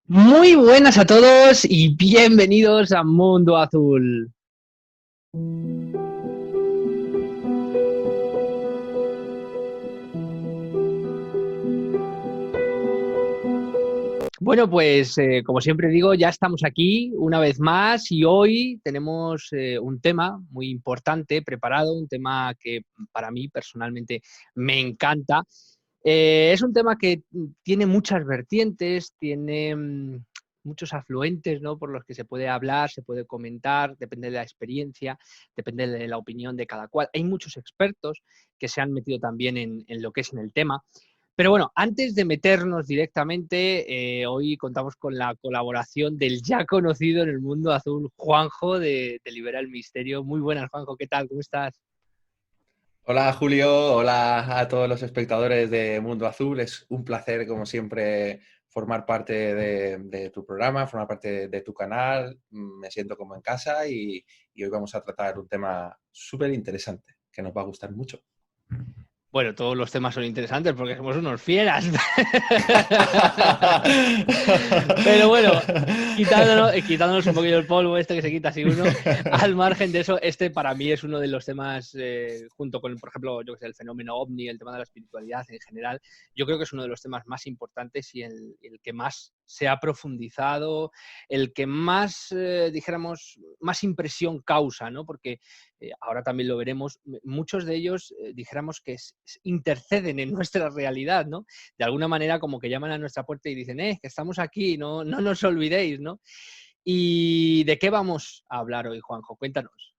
Muy buenas a todos y bienvenidos a Mundo Azul. Bueno, pues como siempre digo, ya estamos aquí una vez más y hoy tenemos un tema muy importante preparado, un tema que para mí personalmente me encanta. Es un tema que tiene muchas vertientes, tiene muchos afluentes, ¿no? Por los que se puede hablar, se puede comentar, depende de la experiencia, depende de la opinión de cada cual. Hay muchos expertos que se han metido también en lo que es en el tema. Pero bueno, antes de meternos directamente, hoy contamos con la colaboración del ya conocido en el mundo azul, Juanjo de Libera el Misterio. Muy buenas, Juanjo, ¿qué tal? ¿Cómo estás? Hola Julio, hola a todos los espectadores de Mundo Azul. Es un placer, como siempre, formar parte de tu programa, formar parte de tu canal. Me siento como en casa y hoy vamos a tratar un tema súper interesante que nos va a gustar mucho. Bueno, todos los temas son interesantes porque somos unos fieras. Pero bueno, quitándonos un poquillo el polvo este que se quita así uno, al margen de eso, este para mí es uno de los temas, junto con, por ejemplo, yo que sé, el fenómeno ovni, el tema de la espiritualidad en general, yo creo que es uno de los temas más importantes y el que más se ha profundizado, el que más, dijéramos, más impresión causa, ¿no? Porque ahora también lo veremos, muchos de ellos, dijéramos que interceden en nuestra realidad, ¿no? De alguna manera como que llaman a nuestra puerta y dicen, que estamos aquí, no nos olvidéis, ¿no? ¿Y de qué vamos a hablar hoy, Juanjo? Cuéntanos.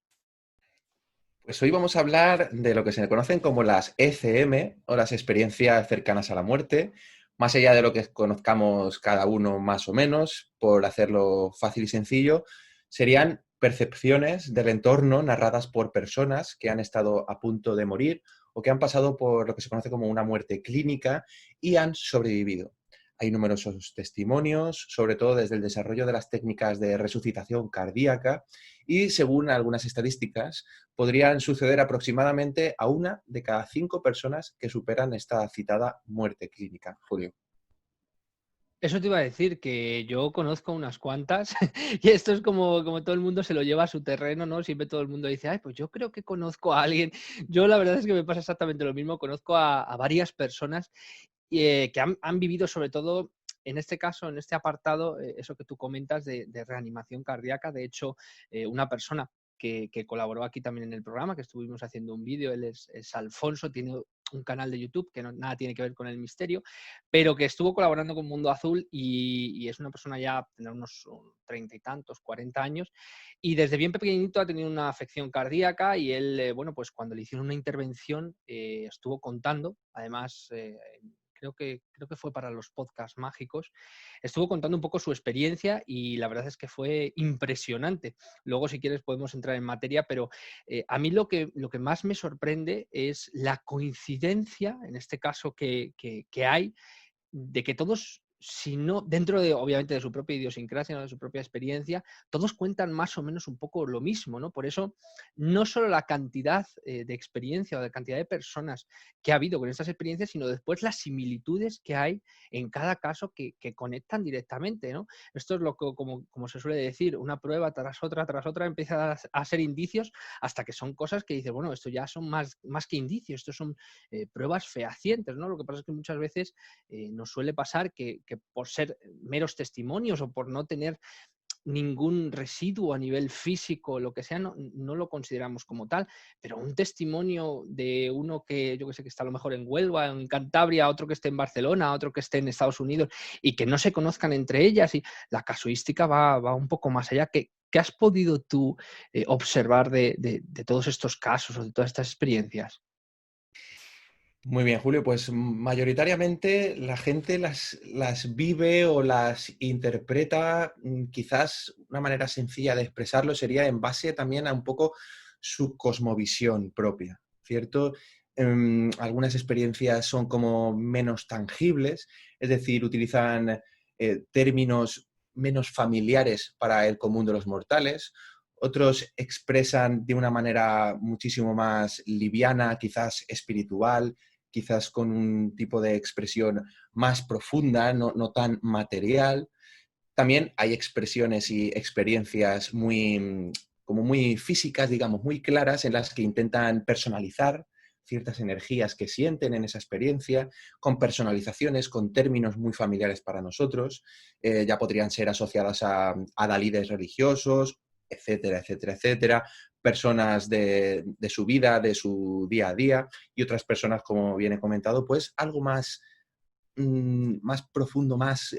Pues hoy vamos a hablar de lo que se conocen como las ECM o las experiencias cercanas a la muerte, más allá de lo que conozcamos cada uno más o menos, por hacerlo fácil y sencillo, serían percepciones del entorno narradas por personas que han estado a punto de morir o que han pasado por lo que se conoce como una muerte clínica y han sobrevivido. Hay numerosos testimonios, sobre todo desde el desarrollo de las técnicas de resucitación cardíaca y, según algunas estadísticas, podrían suceder aproximadamente a una de cada 5 personas que superan esta citada muerte clínica, Julio. Eso te iba a decir, que yo conozco unas cuantas y esto es como todo el mundo se lo lleva a su terreno, ¿no? Siempre todo el mundo dice, ay, pues yo creo que conozco a alguien. Yo la verdad es que me pasa exactamente lo mismo, conozco a varias personas que han vivido sobre todo, en este caso, en este apartado, eso que tú comentas de reanimación cardíaca. De hecho, una persona que colaboró aquí también en el programa, que estuvimos haciendo un vídeo, él es Alfonso, tiene un canal de YouTube que nada tiene que ver con el misterio, pero que estuvo colaborando con Mundo Azul y es una persona ya, tendrá unos 30 y tantos, 40 años, y desde bien pequeñito ha tenido una afección cardíaca y él, bueno, pues cuando le hicieron una intervención, estuvo contando, además, creo que fue para los podcasts mágicos, estuvo contando un poco su experiencia y la verdad es que fue impresionante. Luego, si quieres, podemos entrar en materia, pero a mí lo que más me sorprende es la coincidencia, en este caso, que hay de que todos, si no, dentro de, obviamente, de su propia idiosincrasia, ¿no? De su propia experiencia, todos cuentan más o menos un poco lo mismo, ¿no? Por eso, no solo la cantidad de experiencia o de cantidad de personas que ha habido con estas experiencias, sino después las similitudes que hay en cada caso que conectan directamente, ¿no? Esto es lo que, como se suele decir, una prueba tras otra empieza a ser indicios hasta que son cosas que dices, bueno, esto ya son más que indicios, esto son pruebas fehacientes, ¿no? Lo que pasa es que muchas veces nos suele pasar que por ser meros testimonios o por no tener ningún residuo a nivel físico, lo que sea, no lo consideramos como tal, pero un testimonio de uno que yo que sé que está a lo mejor en Huelva, en Cantabria, otro que esté en Barcelona, otro que esté en Estados Unidos y que no se conozcan entre ellas, y la casuística va un poco más allá. ¿Qué has podido tú observar de todos estos casos o de todas estas experiencias? Muy bien, Julio, pues mayoritariamente la gente las vive o las interpreta, quizás una manera sencilla de expresarlo sería en base también a un poco su cosmovisión propia, ¿cierto? Algunas experiencias son como menos tangibles, es decir, utilizan términos menos familiares para el común de los mortales. Otros expresan de una manera muchísimo más liviana, quizás espiritual, quizás con un tipo de expresión más profunda, no tan material. También hay expresiones y experiencias como muy físicas, digamos, muy claras, en las que intentan personalizar ciertas energías que sienten en esa experiencia, con personalizaciones, con términos muy familiares para nosotros. Ya podrían ser asociadas a dalides religiosos, etcétera, etcétera, etcétera. Personas de su vida, de su día a día, y otras personas, como bien he comentado, pues algo más más profundo, más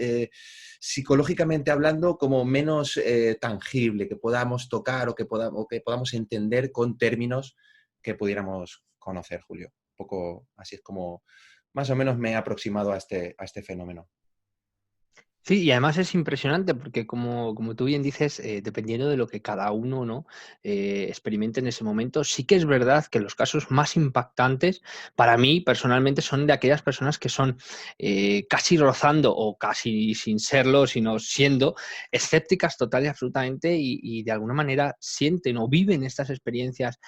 psicológicamente hablando, como menos tangible, que podamos tocar o que podamos entender con términos que pudiéramos conocer, Julio. Un poco así es como más o menos me he aproximado a este fenómeno. Sí, y además es impresionante porque como tú bien dices, dependiendo de lo que cada uno, ¿no? Experimente en ese momento, sí que es verdad que los casos más impactantes para mí personalmente son de aquellas personas que son casi rozando o casi sin serlo, sino siendo escépticas total y absolutamente y de alguna manera sienten o viven estas experiencias.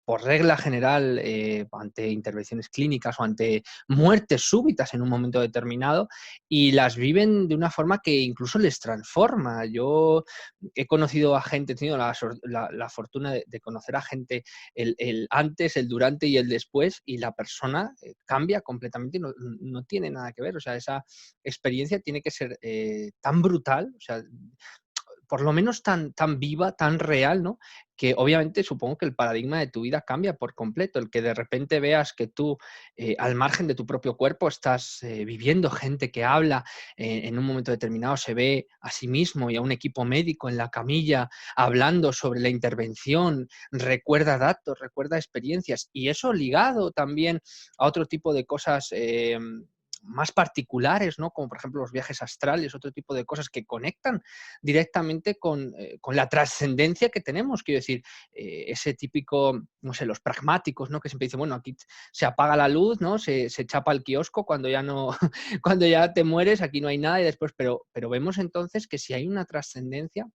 Por regla general, ante intervenciones clínicas o ante muertes súbitas en un momento determinado, y las viven de una forma que incluso les transforma. Yo he conocido a gente, he tenido la fortuna de conocer a gente el antes, el durante y el después, y la persona cambia completamente y no tiene nada que ver. O sea, esa experiencia tiene que ser tan brutal, o sea, por lo menos tan viva, tan real, ¿no? Que obviamente supongo que el paradigma de tu vida cambia por completo. El que de repente veas que tú, al margen de tu propio cuerpo, estás viviendo gente que habla, en un momento determinado se ve a sí mismo y a un equipo médico en la camilla hablando sobre la intervención, recuerda datos, recuerda experiencias, y eso ligado también a otro tipo de cosas. Más particulares, ¿no? Como por ejemplo los viajes astrales, otro tipo de cosas que conectan directamente con la trascendencia que tenemos. Quiero decir, ese típico, no sé, los pragmáticos, ¿no? Que siempre dicen, bueno, aquí se apaga la luz, ¿no? Se chapa el kiosco cuando ya no, cuando ya te mueres, aquí no hay nada y después, pero vemos entonces que si hay una trascendencia,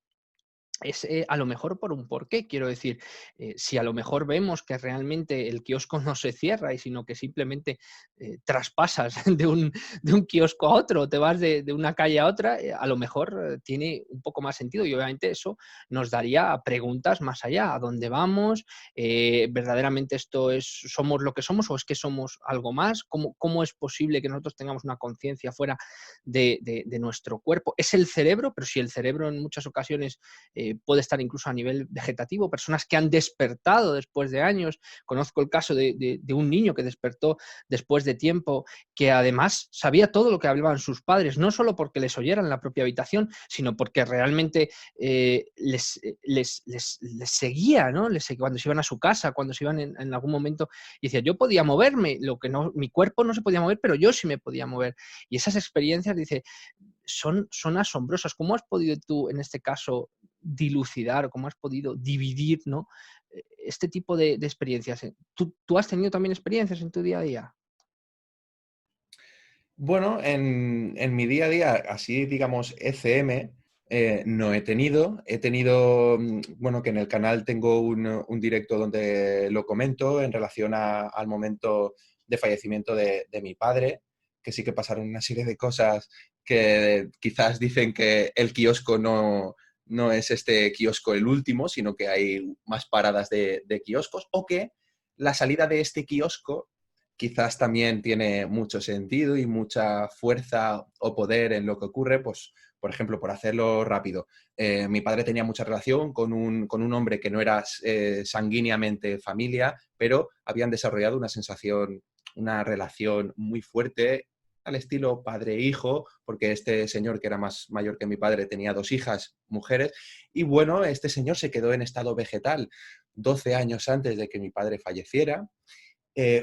es a lo mejor por un porqué. Quiero decir, si a lo mejor vemos que realmente el kiosco no se cierra y sino que simplemente traspasas de un kiosco a otro, te vas de una calle a otra, a lo mejor tiene un poco más sentido y obviamente eso nos daría preguntas más allá. ¿A dónde vamos? ¿Verdaderamente esto es, somos lo que somos o es que somos algo más? ¿Cómo es posible que nosotros tengamos una conciencia fuera de nuestro cuerpo? Es el cerebro, pero si el cerebro en muchas ocasiones puede estar incluso a nivel vegetativo, personas que han despertado después de años. Conozco el caso de un niño que despertó después de tiempo, que además sabía todo lo que hablaban sus padres, no solo porque les oyeran en la propia habitación, sino porque realmente les seguía, ¿no? Cuando se iban a su casa, cuando se iban en algún momento, y decía, yo podía moverme, lo que no, mi cuerpo no se podía mover, pero yo sí me podía mover. Y esas experiencias, dice, son asombrosas. ¿Cómo has podido tú, en este caso, dilucidar, cómo has podido dividir, ¿no? Este tipo de experiencias? ¿Tú has tenido también experiencias en tu día a día? Bueno, en mi día a día, así digamos, ECM, no he tenido. He tenido, bueno, que en el canal tengo un directo donde lo comento en relación al momento de fallecimiento de mi padre, que sí que pasaron una serie de cosas que quizás dicen que el kiosco no es este kiosco el último, sino que hay más paradas de kioscos, o que la salida de este kiosco quizás también tiene mucho sentido y mucha fuerza o poder en lo que ocurre, pues, por ejemplo, por hacerlo rápido. Mi padre tenía mucha relación con un hombre que no era sanguíneamente familia, pero habían desarrollado una sensación, una relación muy fuerte al estilo padre-hijo, porque este señor, que era más mayor que mi padre, tenía dos hijas, mujeres, y bueno, este señor se quedó en estado vegetal 12 años antes de que mi padre falleciera.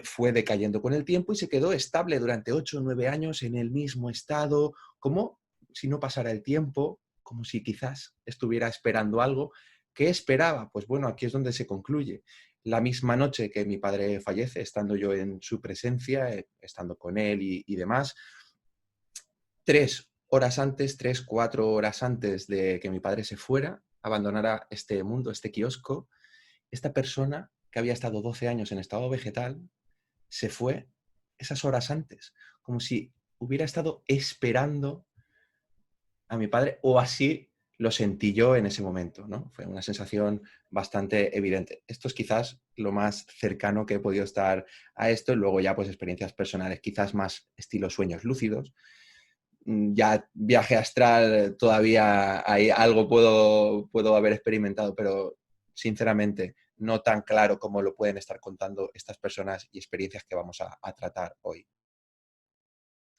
Fue decayendo con el tiempo y se quedó estable durante 8 o 9 años en el mismo estado, como si no pasara el tiempo, como si quizás estuviera esperando algo. ¿Qué esperaba? Pues bueno, aquí es donde se concluye. La misma noche que mi padre fallece, estando yo en su presencia, estando con él y demás, 3 horas antes, 3, 4 horas antes de que mi padre se fuera, abandonara este mundo, este kiosco, esta persona que había estado 12 años en estado vegetal, se fue esas horas antes, como si hubiera estado esperando a mi padre, o así lo sentí yo en ese momento, ¿no? Fue una sensación bastante evidente. Esto es quizás lo más cercano que he podido estar a esto, y luego ya pues experiencias personales, quizás más estilo sueños lúcidos. Ya viaje astral todavía hay algo puedo haber experimentado, pero sinceramente no tan claro como lo pueden estar contando estas personas y experiencias que vamos a tratar hoy.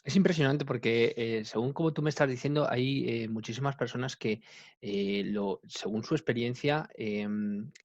Es impresionante porque, según como tú me estás diciendo, hay muchísimas personas que, según su experiencia,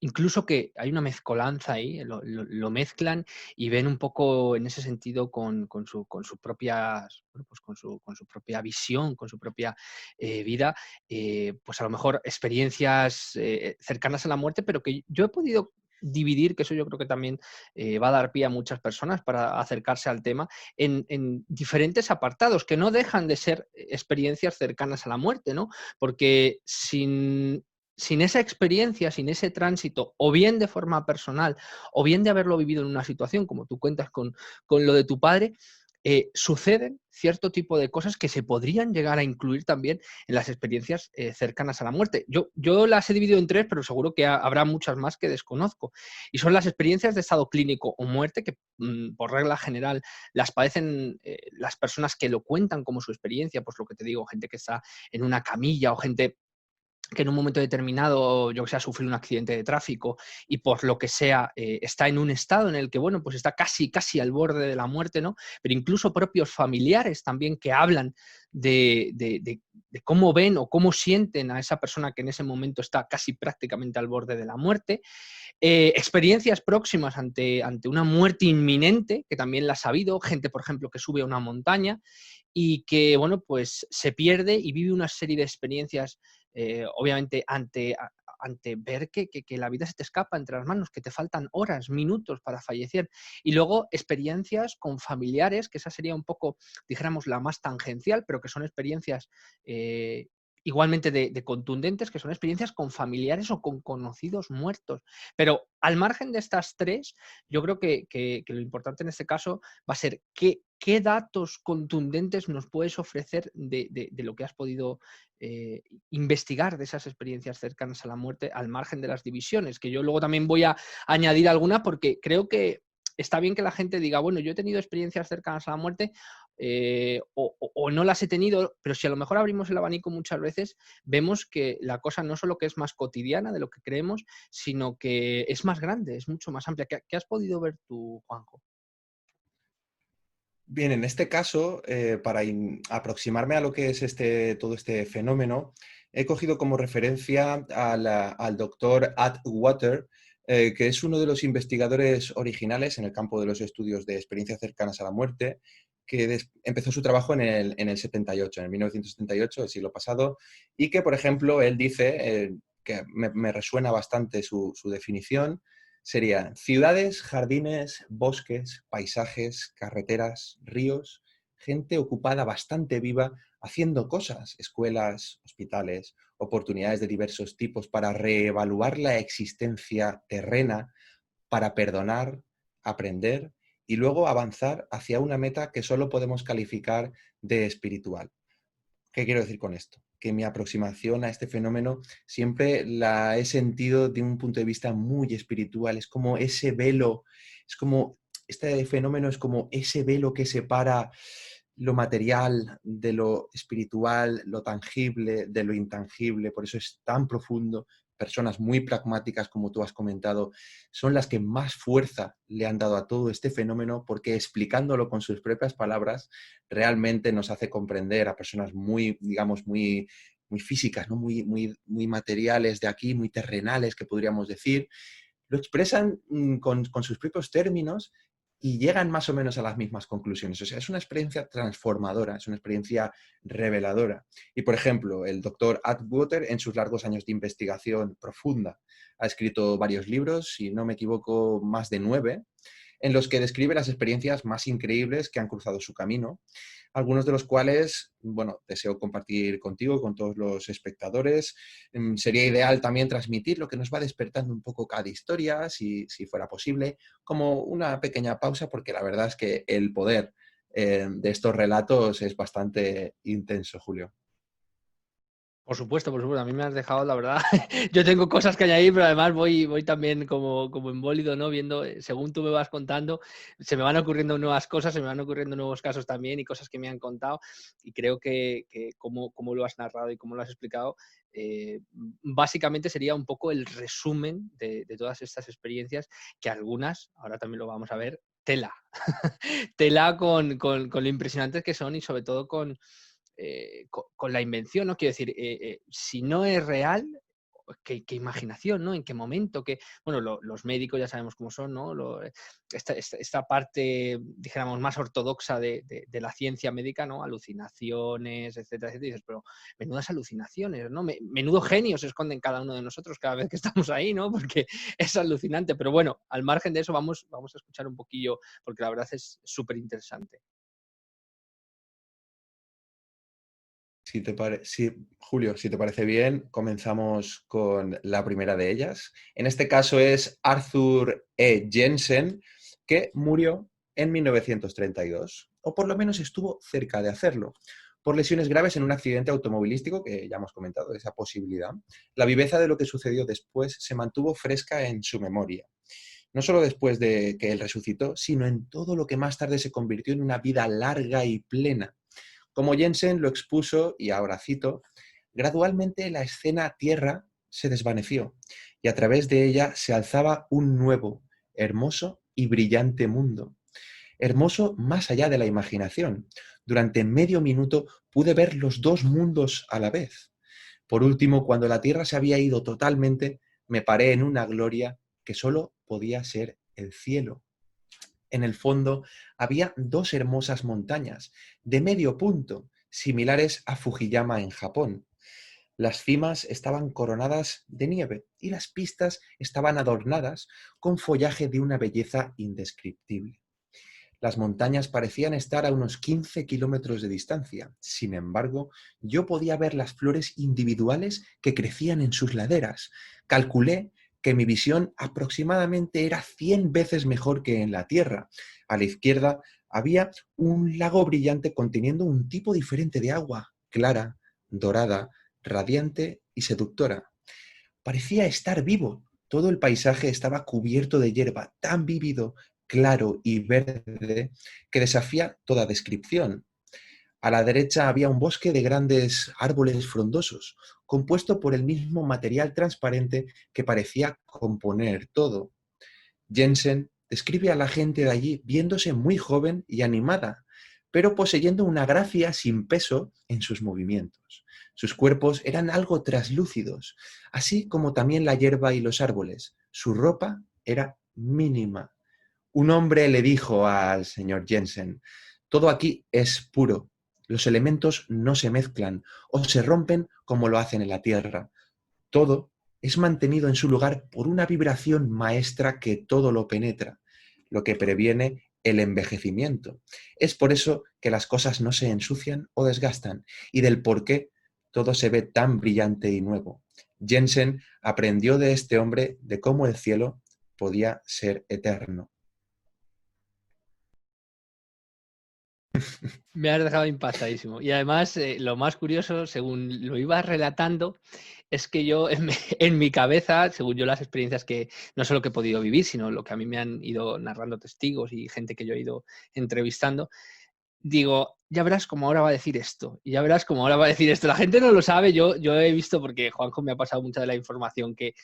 incluso que hay una mezcolanza ahí, lo mezclan y ven un poco en ese sentido con su propia, bueno, pues con su propia visión, con su propia vida, pues a lo mejor experiencias cercanas a la muerte, pero que yo he podido dividir, que eso yo creo que también va a dar pie a muchas personas para acercarse al tema en diferentes apartados, que no dejan de ser experiencias cercanas a la muerte, ¿no? Porque sin esa experiencia, sin ese tránsito, o bien de forma personal, o bien de haberlo vivido en una situación, como tú cuentas con lo de tu padre, suceden cierto tipo de cosas que se podrían llegar a incluir también en las experiencias cercanas a la muerte. Yo las he dividido en tres, pero seguro que habrá muchas más que desconozco. Y son las experiencias de estado clínico o muerte, que por regla general las padecen las personas que lo cuentan como su experiencia, pues lo que te digo, gente que está en una camilla o gente que en un momento determinado, yo que sé, ha sufrido un accidente de tráfico y por lo que sea está en un estado en el que, bueno, pues está casi al borde de la muerte, ¿no? Pero incluso propios familiares también que hablan de cómo ven o cómo sienten a esa persona que en ese momento está casi prácticamente al borde de la muerte. Experiencias próximas ante una muerte inminente, que también las ha habido, gente, por ejemplo, que sube a una montaña y que, bueno, pues se pierde y vive una serie de experiencias, obviamente, ante ver que la vida se te escapa entre las manos, que te faltan horas, minutos para fallecer. Y luego experiencias con familiares, que esa sería un poco, dijéramos, la más tangencial, pero que son experiencias igualmente de contundentes, que son experiencias con familiares o con conocidos muertos. Pero al margen de estas tres, yo creo que lo importante en este caso va a ser qué datos contundentes nos puedes ofrecer de lo que has podido investigar de esas experiencias cercanas a la muerte, al margen de las divisiones, que yo luego también voy a añadir alguna porque creo que está bien que la gente diga, bueno, yo he tenido experiencias cercanas a la muerte o no las he tenido, pero si a lo mejor abrimos el abanico muchas veces, vemos que la cosa no solo que es más cotidiana de lo que creemos, sino que es más grande, es mucho más amplia. ¿Qué has podido ver tú, Juanjo? Bien, en este caso, para aproximarme a lo que es todo este fenómeno, he cogido como referencia al doctor Atwater, que es uno de los investigadores originales en el campo de los estudios de experiencias cercanas a la muerte, que empezó su trabajo en el 78, en 1978, el siglo pasado, y que, por ejemplo, él dice, que me resuena bastante su definición, serían ciudades, jardines, bosques, paisajes, carreteras, ríos, gente ocupada bastante viva haciendo cosas, escuelas, hospitales, oportunidades de diversos tipos para reevaluar la existencia terrena, para perdonar, aprender y luego avanzar hacia una meta que solo podemos calificar de espiritual. ¿Qué quiero decir con esto? Que mi aproximación a este fenómeno siempre la he sentido de un punto de vista muy espiritual. Es como ese velo, es como, este fenómeno es como ese velo que separa lo material de lo espiritual, lo tangible de lo intangible. Por eso es tan profundo. Personas muy pragmáticas, como tú has comentado, son las que más fuerza le han dado a todo este fenómeno, porque explicándolo con sus propias palabras realmente nos hace comprender a personas muy, digamos, muy físicas, ¿no? Muy materiales de aquí, muy terrenales, que podríamos decir, lo expresan con sus propios términos y llegan más o menos a las mismas conclusiones. O sea, es una experiencia transformadora, es una experiencia reveladora. Y, por ejemplo, el doctor Atwater, en sus largos años de investigación profunda, ha escrito varios libros, si no me equivoco, más de 9, en los que describe las experiencias más increíbles que han cruzado su camino, algunos de los cuales, bueno, deseo compartir contigo, con todos los espectadores. Sería ideal también transmitir lo que nos va despertando un poco cada historia, si fuera posible, como una pequeña pausa, porque la verdad es que el poder de estos relatos es bastante intenso, Julio. Por supuesto, por supuesto. A mí me has dejado, la verdad. Yo tengo cosas que añadir, pero además voy también como en bólido, ¿no? Viendo, según tú me vas contando, se me van ocurriendo nuevas cosas, se me van ocurriendo nuevos casos también y cosas que me han contado. Y creo que como lo has narrado y como lo has explicado, básicamente sería un poco el resumen de todas estas experiencias, que algunas, ahora también lo vamos a ver, tela. Tela con lo impresionantes que son y sobre todo con la invención, ¿no? Quiero decir, si no es real, ¿qué imaginación, ¿no? ¿En qué momento? Bueno, los médicos ya sabemos cómo son, ¿no? Esta parte, dijéramos, más ortodoxa de la ciencia médica, ¿no? Alucinaciones, etcétera, etcétera. Y dices, pero menudas alucinaciones, ¿no? Menudo genio se esconde en cada uno de nosotros cada vez que estamos ahí, ¿no? Porque es alucinante. Pero bueno, al margen de eso vamos a escuchar un poquillo, porque la verdad es súper interesante. Julio, si te parece bien, comenzamos con la primera de ellas. En este caso es Arthur E. Jensen, que murió en 1932, o por lo menos estuvo cerca de hacerlo, por lesiones graves en un accidente automovilístico, que ya hemos comentado esa posibilidad. La viveza de lo que sucedió después se mantuvo fresca en su memoria. No solo después de que él resucitó, sino en todo lo que más tarde se convirtió en una vida larga y plena. Como Jensen lo expuso, y ahora cito, gradualmente la escena Tierra se desvaneció y a través de ella se alzaba un nuevo, hermoso y brillante mundo. Hermoso más allá de la imaginación. Durante medio minuto pude ver los dos mundos a la vez. Por último, cuando la Tierra se había ido totalmente, me paré en una gloria que solo podía ser el cielo. En el fondo había dos hermosas montañas, de medio punto, similares a Fujiyama en Japón. Las cimas estaban coronadas de nieve y las pistas estaban adornadas con follaje de una belleza indescriptible. Las montañas parecían estar a unos 15 kilómetros de distancia. Sin embargo, yo podía ver las flores individuales que crecían en sus laderas. Calculé que mi visión aproximadamente era 100 veces mejor que en la Tierra. A la izquierda había un lago brillante conteniendo un tipo diferente de agua, clara, dorada, radiante y seductora. Parecía estar vivo. Todo el paisaje estaba cubierto de hierba tan vívido, claro y verde que desafía toda descripción. A la derecha había un bosque de grandes árboles frondosos, compuesto por el mismo material transparente que parecía componer todo. Jensen describe a la gente de allí viéndose muy joven y animada, pero poseyendo una gracia sin peso en sus movimientos. Sus cuerpos eran algo traslúcidos, así como también la hierba y los árboles. Su ropa era mínima. Un hombre le dijo al señor Jensen, todo aquí es puro, los elementos no se mezclan o se rompen como lo hacen en la tierra. Todo es mantenido en su lugar por una vibración maestra que todo lo penetra, lo que previene el envejecimiento. Es por eso que las cosas no se ensucian o desgastan y del por qué todo se ve tan brillante y nuevo. Jensen aprendió de este hombre de cómo el cielo podía ser eterno. Me has dejado impactadísimo. Y además, lo más curioso, según lo ibas relatando, es que yo en mi cabeza, según yo las experiencias que no solo que he podido vivir, sino lo que a mí me han ido narrando testigos y gente que yo he ido entrevistando, digo, ya verás cómo ahora va a decir esto, y ya verás cómo ahora va a decir esto. La gente no lo sabe, yo he visto, porque Juanjo me ha pasado mucha de la información que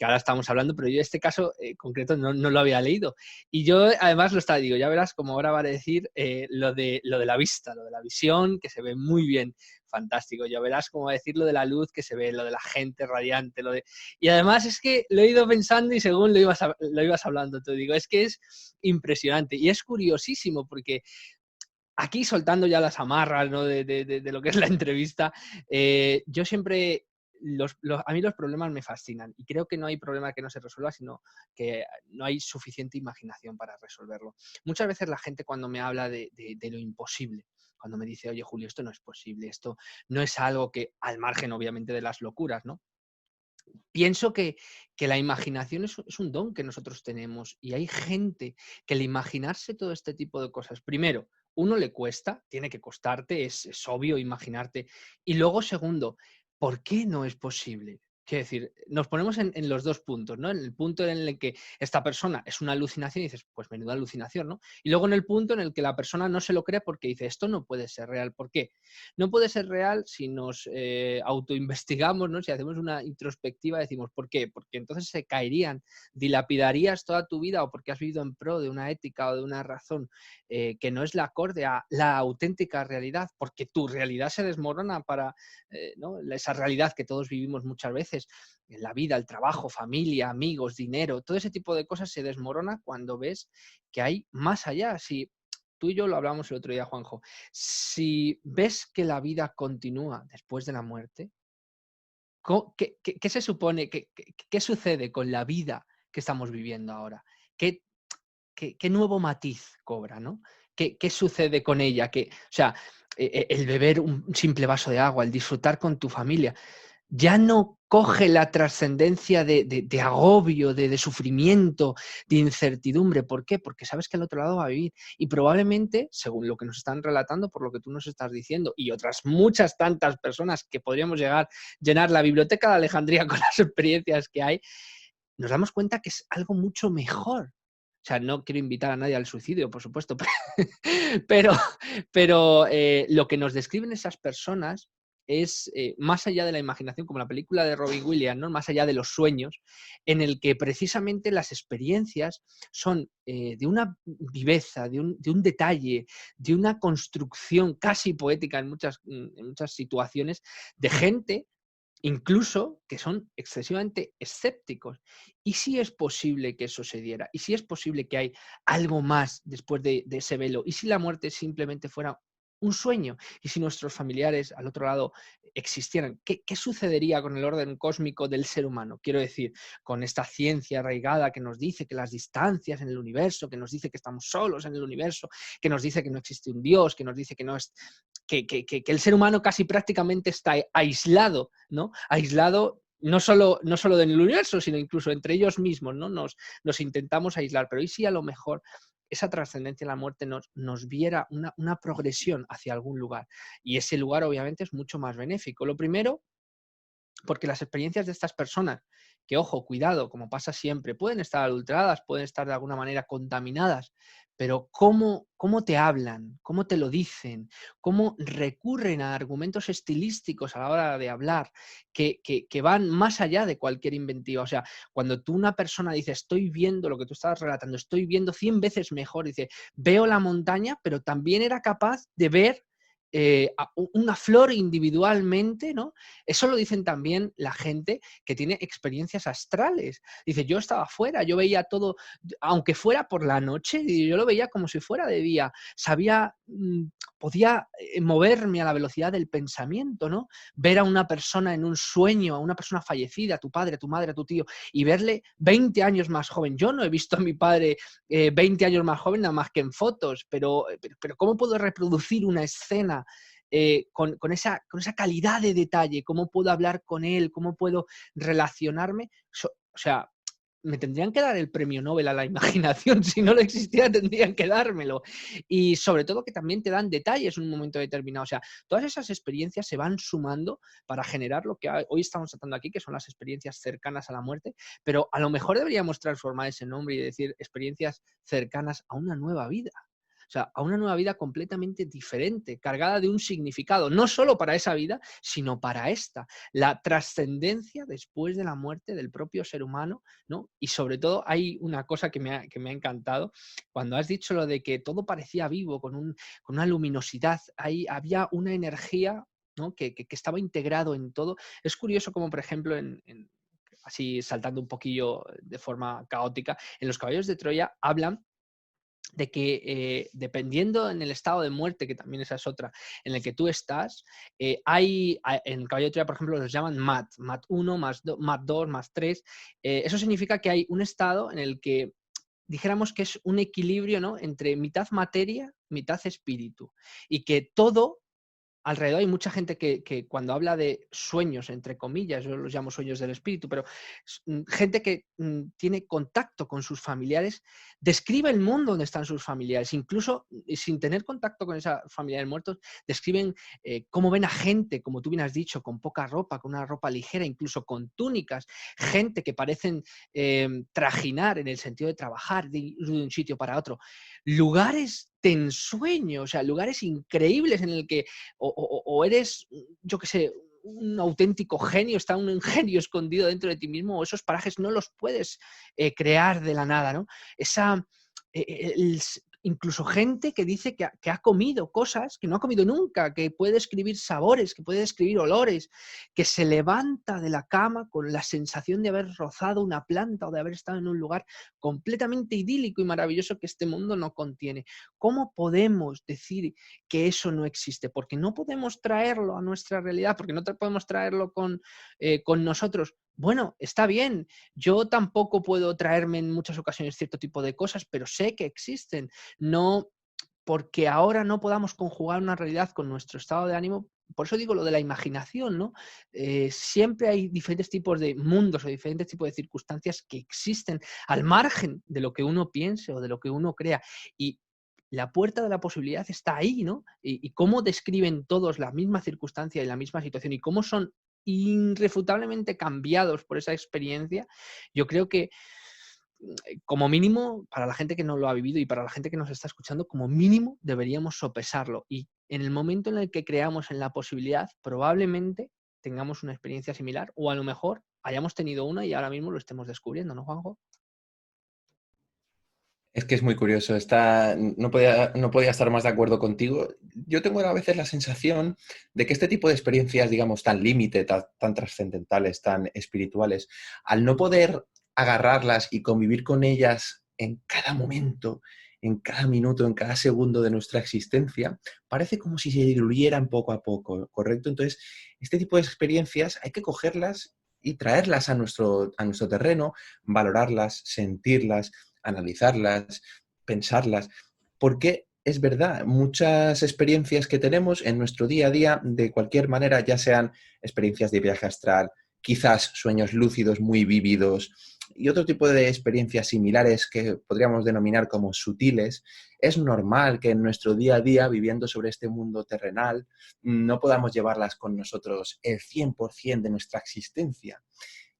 ahora estamos hablando, pero yo este caso concreto no lo había leído. Y yo además lo estaba, digo, ya verás cómo ahora va a decir lo de la vista, lo de la visión, que se ve muy bien, fantástico. Ya verás cómo va a decir lo de la luz, que se ve, lo de la gente radiante, lo de... Y además es que lo he ido pensando y según lo ibas hablando, te digo, es que es impresionante y es curiosísimo porque aquí soltando ya las amarras, ¿no? de lo que es la entrevista, yo siempre, a mí los problemas me fascinan y creo que no hay problema que no se resuelva, sino que no hay suficiente imaginación para resolverlo. Muchas veces la gente cuando me habla de lo imposible, cuando me dice, oye Julio, esto no es posible, esto no es algo que, al margen obviamente de las locuras, ¿no? Pienso que la imaginación es un don que nosotros tenemos y hay gente que el imaginarse todo este tipo de cosas, primero, uno le cuesta, tiene que costarte, es obvio imaginarte. Y luego, segundo, ¿por qué no es posible? Quiero decir, nos ponemos en los dos puntos, ¿no? En el punto en el que esta persona es una alucinación y dices, pues menuda alucinación, ¿no? Y luego en el punto en el que la persona no se lo cree porque dice, esto no puede ser real. ¿Por qué? No puede ser real si nos autoinvestigamos, ¿no? Si hacemos una introspectiva, decimos, ¿por qué? Porque entonces se caerían, dilapidarías toda tu vida o porque has vivido en pro de una ética o de una razón que no es la acorde a la auténtica realidad, porque tu realidad se desmorona para ¿no? Esa realidad que todos vivimos muchas veces, en la vida, el trabajo, familia, amigos, dinero, todo ese tipo de cosas se desmorona cuando ves que hay más allá. Si tú y yo lo hablamos el otro día, Juanjo, si ves que la vida continúa después de la muerte, ¿qué se supone? ¿Qué sucede con la vida que estamos viviendo ahora? ¿Qué nuevo matiz cobra, ¿no? ¿Qué sucede con ella? O sea, el beber un simple vaso de agua, el disfrutar con tu familia, ya no coge la trascendencia de agobio, de sufrimiento, de incertidumbre. ¿Por qué? Porque sabes que al otro lado va a vivir. Y probablemente, según lo que nos están relatando, por lo que tú nos estás diciendo, y otras muchas tantas personas que podríamos llenar la biblioteca de Alejandría con las experiencias que hay, nos damos cuenta que es algo mucho mejor. O sea, no quiero invitar a nadie al suicidio, por supuesto, pero, pero lo que nos describen esas personas es más allá de la imaginación, como la película de Robin Williams, ¿no? Más allá de los sueños, en el que precisamente las experiencias son de una viveza, de un detalle, de una construcción casi poética en muchas situaciones, de gente incluso que son excesivamente escépticos. ¿Y si es posible que eso se diera? ¿Y si es posible que hay algo más después de ese velo? ¿Y si la muerte simplemente fuera un sueño? ¿Y si nuestros familiares al otro lado existieran? ¿Qué sucedería con el orden cósmico del ser humano? Quiero decir, con esta ciencia arraigada que nos dice que las distancias en el universo, que nos dice que estamos solos en el universo, que nos dice que no existe un Dios, que nos dice que no es que el ser humano casi prácticamente está aislado, ¿no? Aislado no solo del universo, sino incluso entre ellos mismos, ¿no? Nos intentamos aislar, pero ¿y si a lo mejor esa trascendencia en la muerte nos viera una progresión hacia algún lugar? Y ese lugar obviamente es mucho más benéfico. Lo primero, porque las experiencias de estas personas, que ojo, cuidado, como pasa siempre, pueden estar adulteradas, pueden estar de alguna manera contaminadas, pero ¿cómo te hablan? ¿Cómo te lo dicen? ¿Cómo recurren a argumentos estilísticos a la hora de hablar que van más allá de cualquier inventiva? O sea, cuando tú una persona dice, estoy viendo lo que tú estabas relatando, estoy viendo 100 veces mejor, dice, veo la montaña, pero también era capaz de ver una flor individualmente, ¿no? Eso lo dicen también la gente que tiene experiencias astrales. Dice, yo estaba fuera, yo veía todo, aunque fuera por la noche, yo lo veía como si fuera de día. Sabía, podía moverme a la velocidad del pensamiento, ¿no? Ver a una persona en un sueño, a una persona fallecida, a tu padre, a tu madre, a tu tío, y verle 20 años más joven. Yo no he visto a mi padre 20 años más joven nada más que en fotos, pero ¿cómo puedo reproducir una escena con esa calidad de detalle? ¿Cómo puedo hablar con él? ¿Cómo puedo relacionarme? O sea, me tendrían que dar el premio Nobel a la imaginación. Si no lo existiera, tendrían que dármelo. Y sobre todo que también te dan detalles en un momento determinado. O sea, todas esas experiencias se van sumando para generar lo que hoy estamos tratando aquí, que son las experiencias cercanas a la muerte, pero a lo mejor deberíamos transformar ese nombre y decir experiencias cercanas a una nueva vida. O sea, a una nueva vida completamente diferente, cargada de un significado, no solo para esa vida, sino para esta. La trascendencia después de la muerte del propio ser humano, ¿no? Y sobre todo hay una cosa que me ha encantado, cuando has dicho lo de que todo parecía vivo, con una luminosidad, ahí había una energía, ¿no? que estaba integrado en todo. Es curioso como, por ejemplo, así saltando un poquillo de forma caótica, en los Caballeros de Troya hablan de que dependiendo en el estado de muerte, que también esa es otra, en el que tú estás, en el caballo de Troya, por ejemplo, los llaman mat 1, mat 2, mat 3. Eso significa que hay un estado en el que dijéramos que es un equilibrio, ¿no? Entre mitad materia, mitad espíritu, y que todo alrededor hay mucha gente que cuando habla de sueños, entre comillas, yo los llamo sueños del espíritu, pero gente que tiene contacto con sus familiares, describe el mundo donde están sus familiares, incluso sin tener contacto con esos familiares muertos, describen cómo ven a gente, como tú bien has dicho, con poca ropa, con una ropa ligera, incluso con túnicas, gente que parecen trajinar en el sentido de trabajar, de ir de un sitio para otro, lugares de ensueño, o sea, lugares increíbles en el que o eres, yo qué sé, un auténtico genio, está un genio escondido dentro de ti mismo, o esos parajes no los puedes crear de la nada, ¿no? Esa, incluso gente que dice que ha comido cosas que no ha comido nunca, que puede describir sabores, que puede describir olores, que se levanta de la cama con la sensación de haber rozado una planta o de haber estado en un lugar completamente idílico y maravilloso que este mundo no contiene. ¿Cómo podemos decir que eso no existe? Porque no podemos traerlo a nuestra realidad, porque no podemos traerlo con nosotros. Bueno, está bien, yo tampoco puedo traerme en muchas ocasiones cierto tipo de cosas, pero sé que existen. No porque ahora no podamos conjugar una realidad con nuestro estado de ánimo, por eso digo lo de la imaginación, ¿no? Siempre hay diferentes tipos de mundos o diferentes tipos de circunstancias que existen al margen de lo que uno piense o de lo que uno crea. Y la puerta de la posibilidad está ahí, ¿no? Y cómo describen todos la misma circunstancia y la misma situación y cómo son irrefutablemente cambiados por esa experiencia, yo creo que como mínimo, para la gente que no lo ha vivido y para la gente que nos está escuchando, como mínimo deberíamos sopesarlo. Y en el momento en el que creamos en la posibilidad, probablemente tengamos una experiencia similar o a lo mejor hayamos tenido una y ahora mismo lo estemos descubriendo, ¿no, Juanjo? Es que es muy curioso, no podía estar más de acuerdo contigo. Yo tengo a veces la sensación de que este tipo de experiencias, digamos, tan límite, tan trascendentales, tan espirituales, al no poder agarrarlas y convivir con ellas en cada momento, en cada minuto, en cada segundo de nuestra existencia, parece como si se diluyeran poco a poco, ¿correcto? Entonces, este tipo de experiencias hay que cogerlas y traerlas a nuestro terreno, valorarlas, sentirlas, analizarlas, pensarlas, porque es verdad, muchas experiencias que tenemos en nuestro día a día, de cualquier manera, ya sean experiencias de viaje astral, quizás sueños lúcidos muy vívidos y otro tipo de experiencias similares que podríamos denominar como sutiles, es normal que en nuestro día a día, viviendo sobre este mundo terrenal, no podamos llevarlas con nosotros el 100% de nuestra existencia.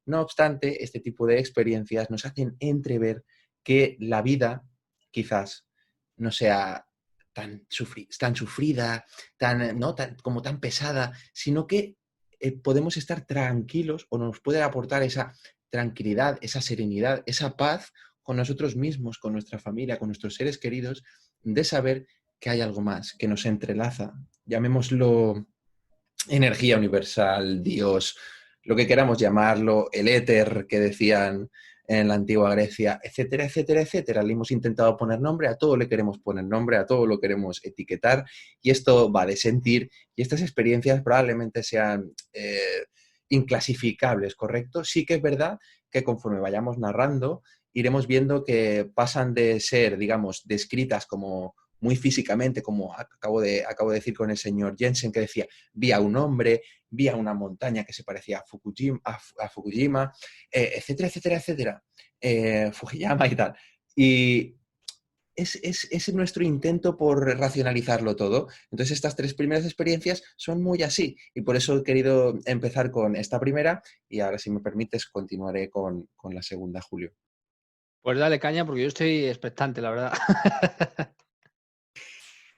No obstante, este tipo de experiencias nos hacen entrever que la vida quizás no sea tan sufrida, ¿no? Como tan pesada, sino que podemos estar tranquilos o nos puede aportar esa tranquilidad, esa serenidad, esa paz con nosotros mismos, con nuestra familia, con nuestros seres queridos, de saber que hay algo más, que nos entrelaza. Llamémoslo energía universal, Dios, lo que queramos llamarlo, el éter que decían en la antigua Grecia, etcétera, etcétera, etcétera. Le hemos intentado poner nombre, a todo le queremos poner nombre, a todo lo queremos etiquetar y esto va de sentir y estas experiencias probablemente sean inclasificables, ¿correcto? Sí que es verdad que conforme vayamos narrando, iremos viendo que pasan de ser, digamos, descritas como muy físicamente, como acabo de decir con el señor Jensen, que decía, vi a un hombre, vi a una montaña que se parecía a Fukushima, etcétera, etcétera, etcétera, Fujiyama y tal. Y es nuestro intento por racionalizarlo todo. Entonces, estas tres primeras experiencias son muy así. Y por eso he querido empezar con esta primera y ahora, si me permites, continuaré con la segunda, Julio. Pues dale caña porque yo estoy expectante, la verdad.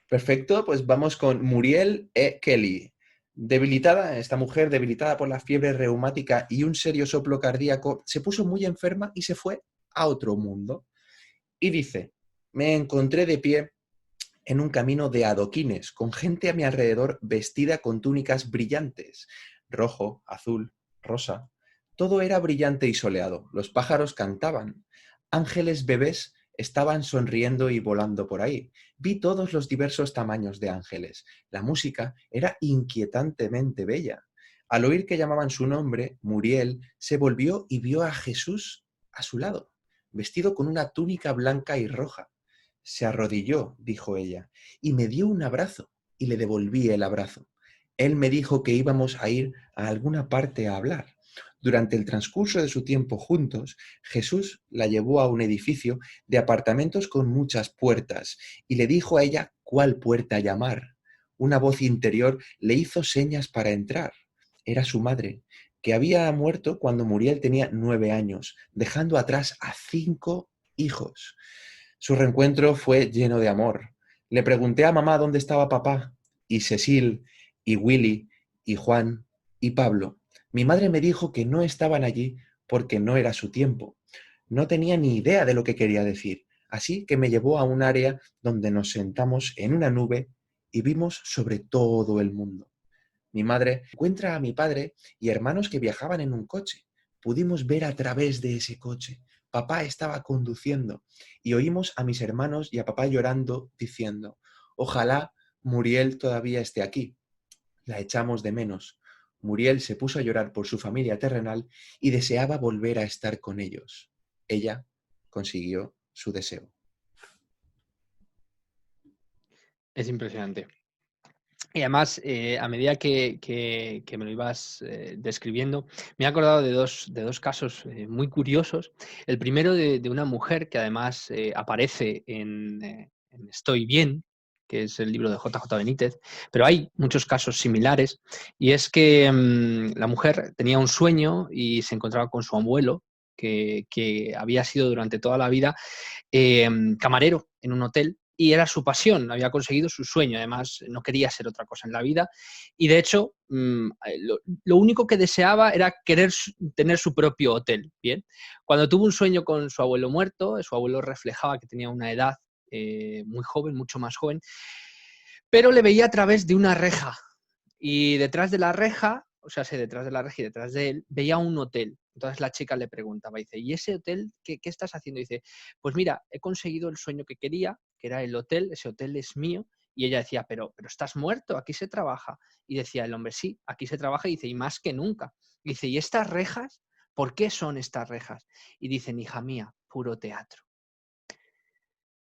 Perfecto, pues vamos con Muriel E. Kelly. Debilitada, esta mujer, debilitada por la fiebre reumática y un serio soplo cardíaco, se puso muy enferma y se fue a otro mundo. Y dice, me encontré de pie en un camino de adoquines, con gente a mi alrededor vestida con túnicas brillantes, rojo, azul, rosa. Todo era brillante y soleado. Los pájaros cantaban. Ángeles bebés estaban sonriendo y volando por ahí. Vi todos los diversos tamaños de ángeles. La música era inquietantemente bella. Al oír que llamaban su nombre, Muriel se volvió y vio a Jesús a su lado, vestido con una túnica blanca y roja. Se arrodilló, dijo ella, y me dio un abrazo, y le devolví el abrazo. Él me dijo que íbamos a ir a alguna parte a hablar. Durante el transcurso de su tiempo juntos, Jesús la llevó a un edificio de apartamentos con muchas puertas y le dijo a ella cuál puerta llamar. Una voz interior le hizo señas para entrar. Era su madre, que había muerto cuando Muriel tenía 9 años, dejando atrás a 5 hijos. Su reencuentro fue lleno de amor. Le pregunté a mamá dónde estaba papá, y Cecil, y Willy, y Juan, y Pablo. Mi madre me dijo que no estaban allí porque no era su tiempo. No tenía ni idea de lo que quería decir, así que me llevó a un área donde nos sentamos en una nube y vimos sobre todo el mundo. Mi madre encuentra a mi padre y hermanos que viajaban en un coche. Pudimos ver a través de ese coche. Papá estaba conduciendo y oímos a mis hermanos y a papá llorando diciendo, ojalá Muriel todavía esté aquí. La echamos de menos. Muriel se puso a llorar por su familia terrenal y deseaba volver a estar con ellos. Ella consiguió su deseo. Es impresionante. Y además, a medida que me lo ibas describiendo, me he acordado de dos casos muy curiosos. El primero de una mujer que además aparece en Estoy bien, que es el libro de JJ Benítez, pero hay muchos casos similares, y es que la mujer tenía un sueño y se encontraba con su abuelo, que había sido durante toda la vida camarero en un hotel y era su pasión, había conseguido su sueño, además no quería ser otra cosa en la vida y de hecho lo único que deseaba era querer tener su propio hotel, ¿bien? Cuando tuvo un sueño con su abuelo muerto, su abuelo reflejaba que tenía una edad muy joven, mucho más joven, pero le veía a través de una reja y detrás de la reja, o sea, sí, detrás de la reja y detrás de él, veía un hotel. Entonces la chica le preguntaba, dice, ¿y ese hotel qué estás haciendo? Dice, pues mira, he conseguido el sueño que quería, que era el hotel, ese hotel es mío. Y ella decía, pero estás muerto, aquí se trabaja. Y decía el hombre, sí, aquí se trabaja. Y dice, y más que nunca. Y dice, ¿y estas rejas? ¿Por qué son estas rejas? Y dicen, hija mía, puro teatro.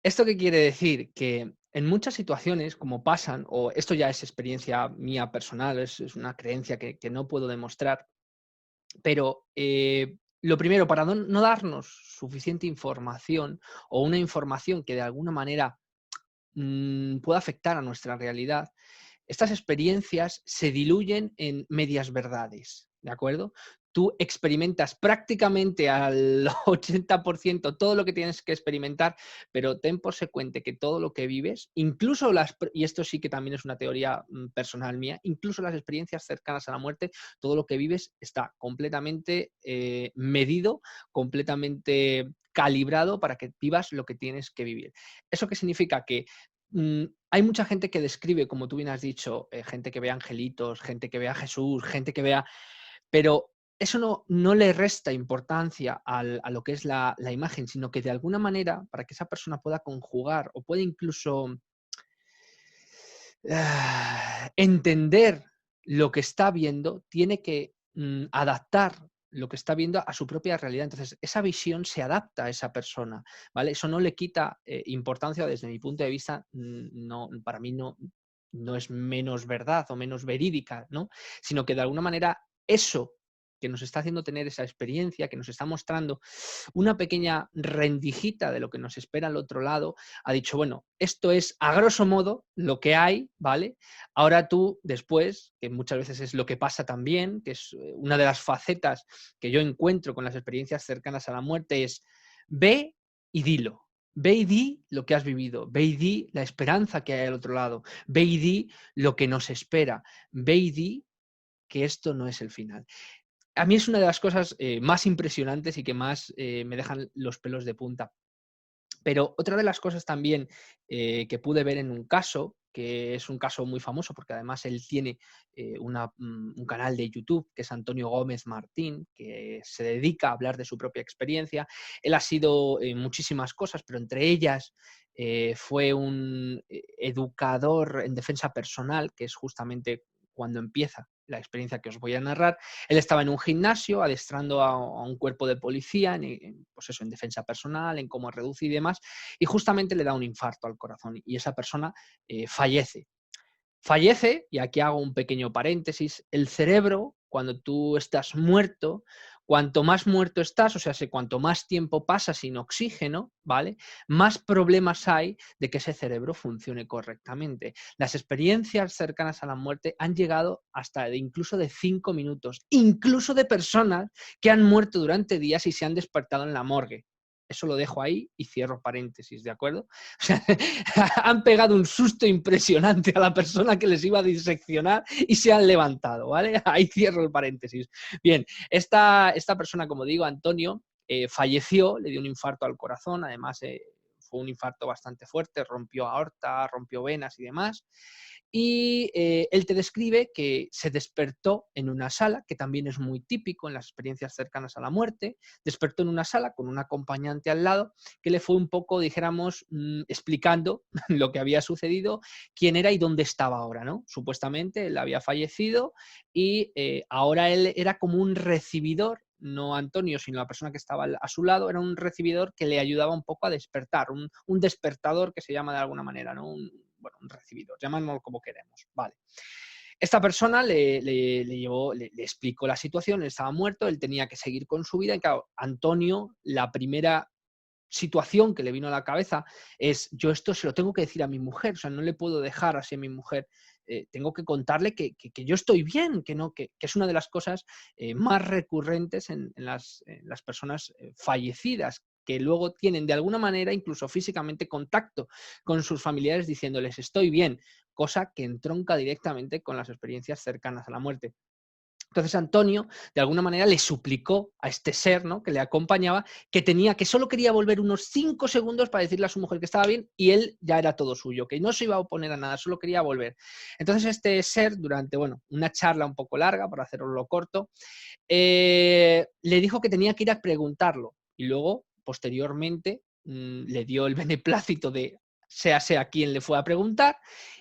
¿Esto qué quiere decir? Que en muchas situaciones, como pasan, o esto ya es experiencia mía personal, es una creencia que no puedo demostrar, pero lo primero, para no darnos suficiente información o una información que de alguna manera pueda afectar a nuestra realidad, estas experiencias se diluyen en medias verdades, ¿de acuerdo? Tú experimentas prácticamente al 80% todo lo que tienes que experimentar, pero ten por secuente que todo lo que vives, incluso y esto sí que también es una teoría personal mía, incluso las experiencias cercanas a la muerte, todo lo que vives está completamente medido, completamente calibrado para que vivas lo que tienes que vivir. ¿Eso qué significa? Que hay mucha gente que describe, como tú bien has dicho, gente que ve angelitos, gente que ve a Jesús, gente que vea, pero eso no le resta importancia a lo que es la imagen, sino que de alguna manera, para que esa persona pueda conjugar o pueda incluso entender lo que está viendo, tiene que adaptar lo que está viendo a su propia realidad. Entonces, esa visión se adapta a esa persona, ¿vale? Eso no le quita importancia desde mi punto de vista, no, para mí no es menos verdad o menos verídica, ¿no? Sino que de alguna manera eso que nos está haciendo tener esa experiencia, que nos está mostrando una pequeña rendijita de lo que nos espera al otro lado, ha dicho, bueno, esto es a grosso modo lo que hay, ¿vale? Ahora tú después, que muchas veces es lo que pasa también, que es una de las facetas que yo encuentro con las experiencias cercanas a la muerte, es ve y dilo. Ve y di lo que has vivido, ve y di la esperanza que hay al otro lado, ve y di lo que nos espera, ve y di que esto no es el final. A mí es una de las cosas más impresionantes y que más me dejan los pelos de punta. Pero otra de las cosas también que pude ver en un caso, que es un caso muy famoso, porque además él tiene un canal de YouTube, que es Antonio Gómez Martín, que se dedica a hablar de su propia experiencia. Él ha sido muchísimas cosas, pero entre ellas fue un educador en defensa personal, que es justamente cuando empieza la experiencia que os voy a narrar. Él estaba en un gimnasio adestrando a un cuerpo de policía pues eso, en defensa personal, en cómo reducir y demás, y justamente le da un infarto al corazón y esa persona fallece. Fallece, y aquí hago un pequeño paréntesis, el cerebro, cuando tú estás muerto, cuanto más muerto estás, o sea, cuanto más tiempo pasa sin oxígeno, ¿vale? Más problemas hay de que ese cerebro funcione correctamente. Las experiencias cercanas a la muerte han llegado hasta incluso de 5 minutos, incluso de personas que han muerto durante días y se han despertado en la morgue. Eso lo dejo ahí y cierro paréntesis, ¿de acuerdo? O sea, han pegado un susto impresionante a la persona que les iba a diseccionar y se han levantado, ¿vale? Ahí cierro el paréntesis. Bien, esta persona, como digo, Antonio, falleció, le dio un infarto al corazón, además fue un infarto bastante fuerte, rompió aorta, rompió venas y demás. Y él te describe que se despertó en una sala, que también es muy típico en las experiencias cercanas a la muerte, despertó en una sala con un acompañante al lado que le fue un poco, dijéramos, explicando lo que había sucedido, quién era y dónde estaba ahora, ¿no? Supuestamente él había fallecido y ahora él era como un recibidor, no Antonio, sino la persona que estaba a su lado, era un recibidor que le ayudaba un poco a despertar, un despertador que se llama de alguna manera, ¿no? Un recibidor, llamémoslo como queremos, vale. Esta persona le explicó la situación, él estaba muerto, él tenía que seguir con su vida y claro, Antonio, la primera situación que le vino a la cabeza es, yo esto se lo tengo que decir a mi mujer, o sea, no le puedo dejar así a mi mujer, tengo que contarle que yo estoy bien, que es una de las cosas más recurrentes en las personas fallecidas, que luego tienen de alguna manera, incluso físicamente, contacto con sus familiares diciéndoles estoy bien, cosa que entronca directamente con las experiencias cercanas a la muerte. Entonces Antonio, de alguna manera, le suplicó a este ser, ¿no?, que le acompañaba, que solo quería volver unos 5 segundos para decirle a su mujer que estaba bien y él ya era todo suyo, que no se iba a oponer a nada, solo quería volver. Entonces este ser, durante una charla un poco larga, para hacerlo corto, le dijo que tenía que ir a preguntarlo y luego, posteriormente, le dio el beneplácito de sea quien le fue a preguntar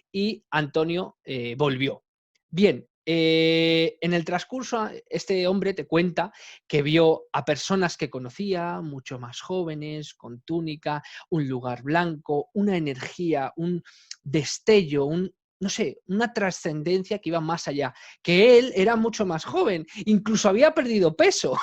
y Antonio volvió. Bien, en el transcurso, este hombre te cuenta que vio a personas que conocía, mucho más jóvenes, con túnica, un lugar blanco, una energía, un destello, no sé, una trascendencia que iba más allá, que él era mucho más joven, incluso había perdido peso.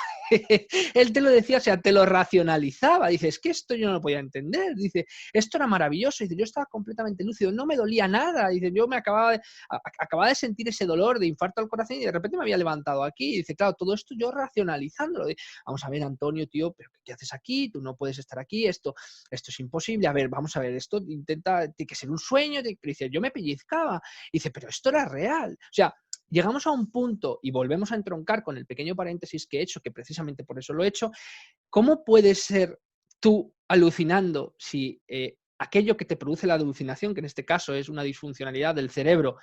Él te lo decía, o sea, te lo racionalizaba. Dice, es que esto yo no lo podía entender. Dice, esto era maravilloso. Dice, yo estaba completamente lúcido, no me dolía nada. Dice, yo me acababa de sentir ese dolor de infarto al corazón y de repente me había levantado aquí. Y dice, claro, todo esto yo racionalizándolo. Vamos a ver, Antonio, tío, pero ¿qué haces aquí? Tú no puedes estar aquí, esto es imposible. A ver, vamos a ver, esto tiene que ser un sueño. Dice, yo me pellizcaba. Dice, pero esto era real. O sea, llegamos a un punto, y volvemos a entroncar con el pequeño paréntesis que he hecho, que precisamente por eso lo he hecho, ¿cómo puedes ser tú alucinando si aquello que te produce la alucinación, que en este caso es una disfuncionalidad del cerebro,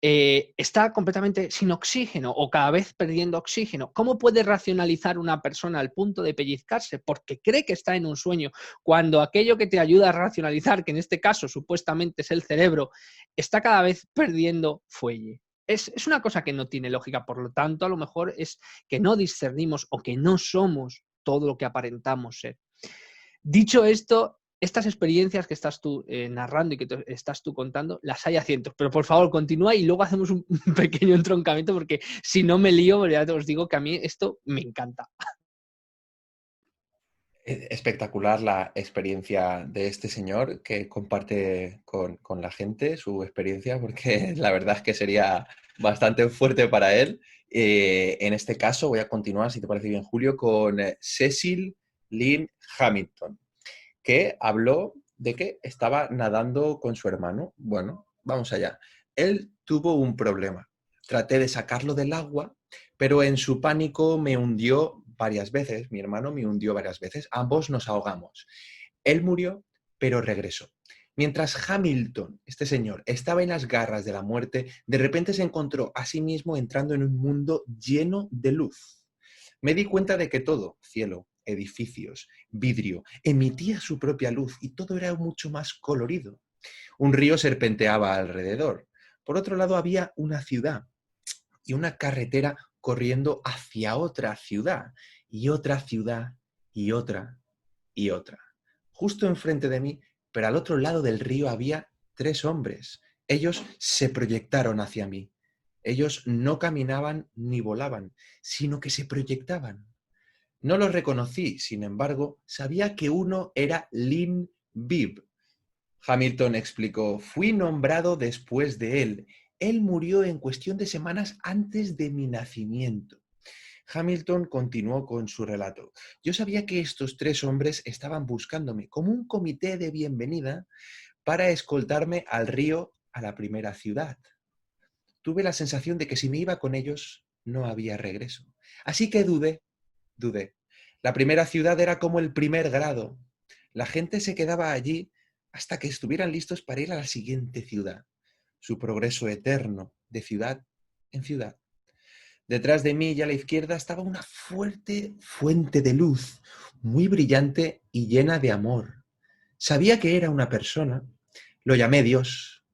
está completamente sin oxígeno o cada vez perdiendo oxígeno? ¿Cómo puede racionalizar una persona al punto de pellizcarse porque cree que está en un sueño cuando aquello que te ayuda a racionalizar, que en este caso supuestamente es el cerebro, está cada vez perdiendo fuelle? Es una cosa que no tiene lógica, por lo tanto, a lo mejor es que no discernimos o que no somos todo lo que aparentamos ser. Dicho esto, estas experiencias que estás tú narrando y que estás tú contando, las hay a cientos, pero por favor continúa y luego hacemos un pequeño entroncamiento porque si no me lío, ya te os digo que a mí esto me encanta. Espectacular la experiencia de este señor que comparte con la gente su experiencia, porque la verdad es que sería bastante fuerte para él. En este caso voy a continuar, si te parece bien, Julio, con Cecil Lynn Hamilton, que habló de que estaba nadando con su hermano. Bueno, vamos allá. Él tuvo un problema. Traté de sacarlo del agua, pero en su pánico me hundió varias veces. Mi hermano me hundió varias veces. Ambos nos ahogamos. Él murió, pero regresó. Mientras Hamilton, este señor, estaba en las garras de la muerte, de repente se encontró a sí mismo entrando en un mundo lleno de luz. Me di cuenta de que todo, cielo, edificios, vidrio, emitía su propia luz y todo era mucho más colorido. Un río serpenteaba alrededor. Por otro lado había una ciudad y una carretera corriendo hacia otra ciudad y otra ciudad y otra y otra. Justo enfrente de mí, pero al otro lado del río había 3 hombres. Ellos se proyectaron hacia mí. Ellos no caminaban ni volaban, sino que se proyectaban. No los reconocí, sin embargo, sabía que uno era Lin Bib. Hamilton explicó, fui nombrado después de él. Él murió en cuestión de semanas antes de mi nacimiento. Hamilton continuó con su relato. Yo sabía que estos 3 hombres estaban buscándome como un comité de bienvenida para escoltarme al río a la primera ciudad. Tuve la sensación de que si me iba con ellos no había regreso. Así que dudé. La primera ciudad era como el primer grado. La gente se quedaba allí hasta que estuvieran listos para ir a la siguiente ciudad. Su progreso eterno, de ciudad en ciudad. Detrás de mí y a la izquierda estaba una fuerte fuente de luz, muy brillante y llena de amor. Sabía que era una persona. Lo llamé Dios,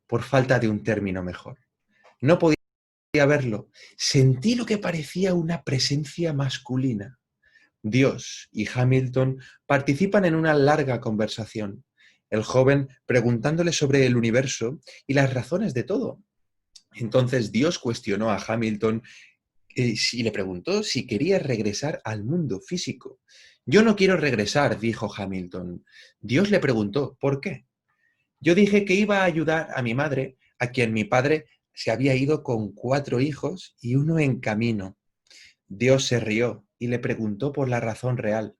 por falta de un término mejor. No podía verlo. Sentí lo que parecía una presencia masculina. Dios y Hamilton participan en una larga conversación. El joven preguntándole sobre el universo y las razones de todo. Entonces Dios cuestionó a Hamilton y le preguntó si quería regresar al mundo físico. Yo no quiero regresar, dijo Hamilton. Dios le preguntó, ¿por qué? Yo dije que iba a ayudar a mi madre, a quien mi padre se había ido con 4 hijos y uno en camino. Dios se rió y le preguntó por la razón real.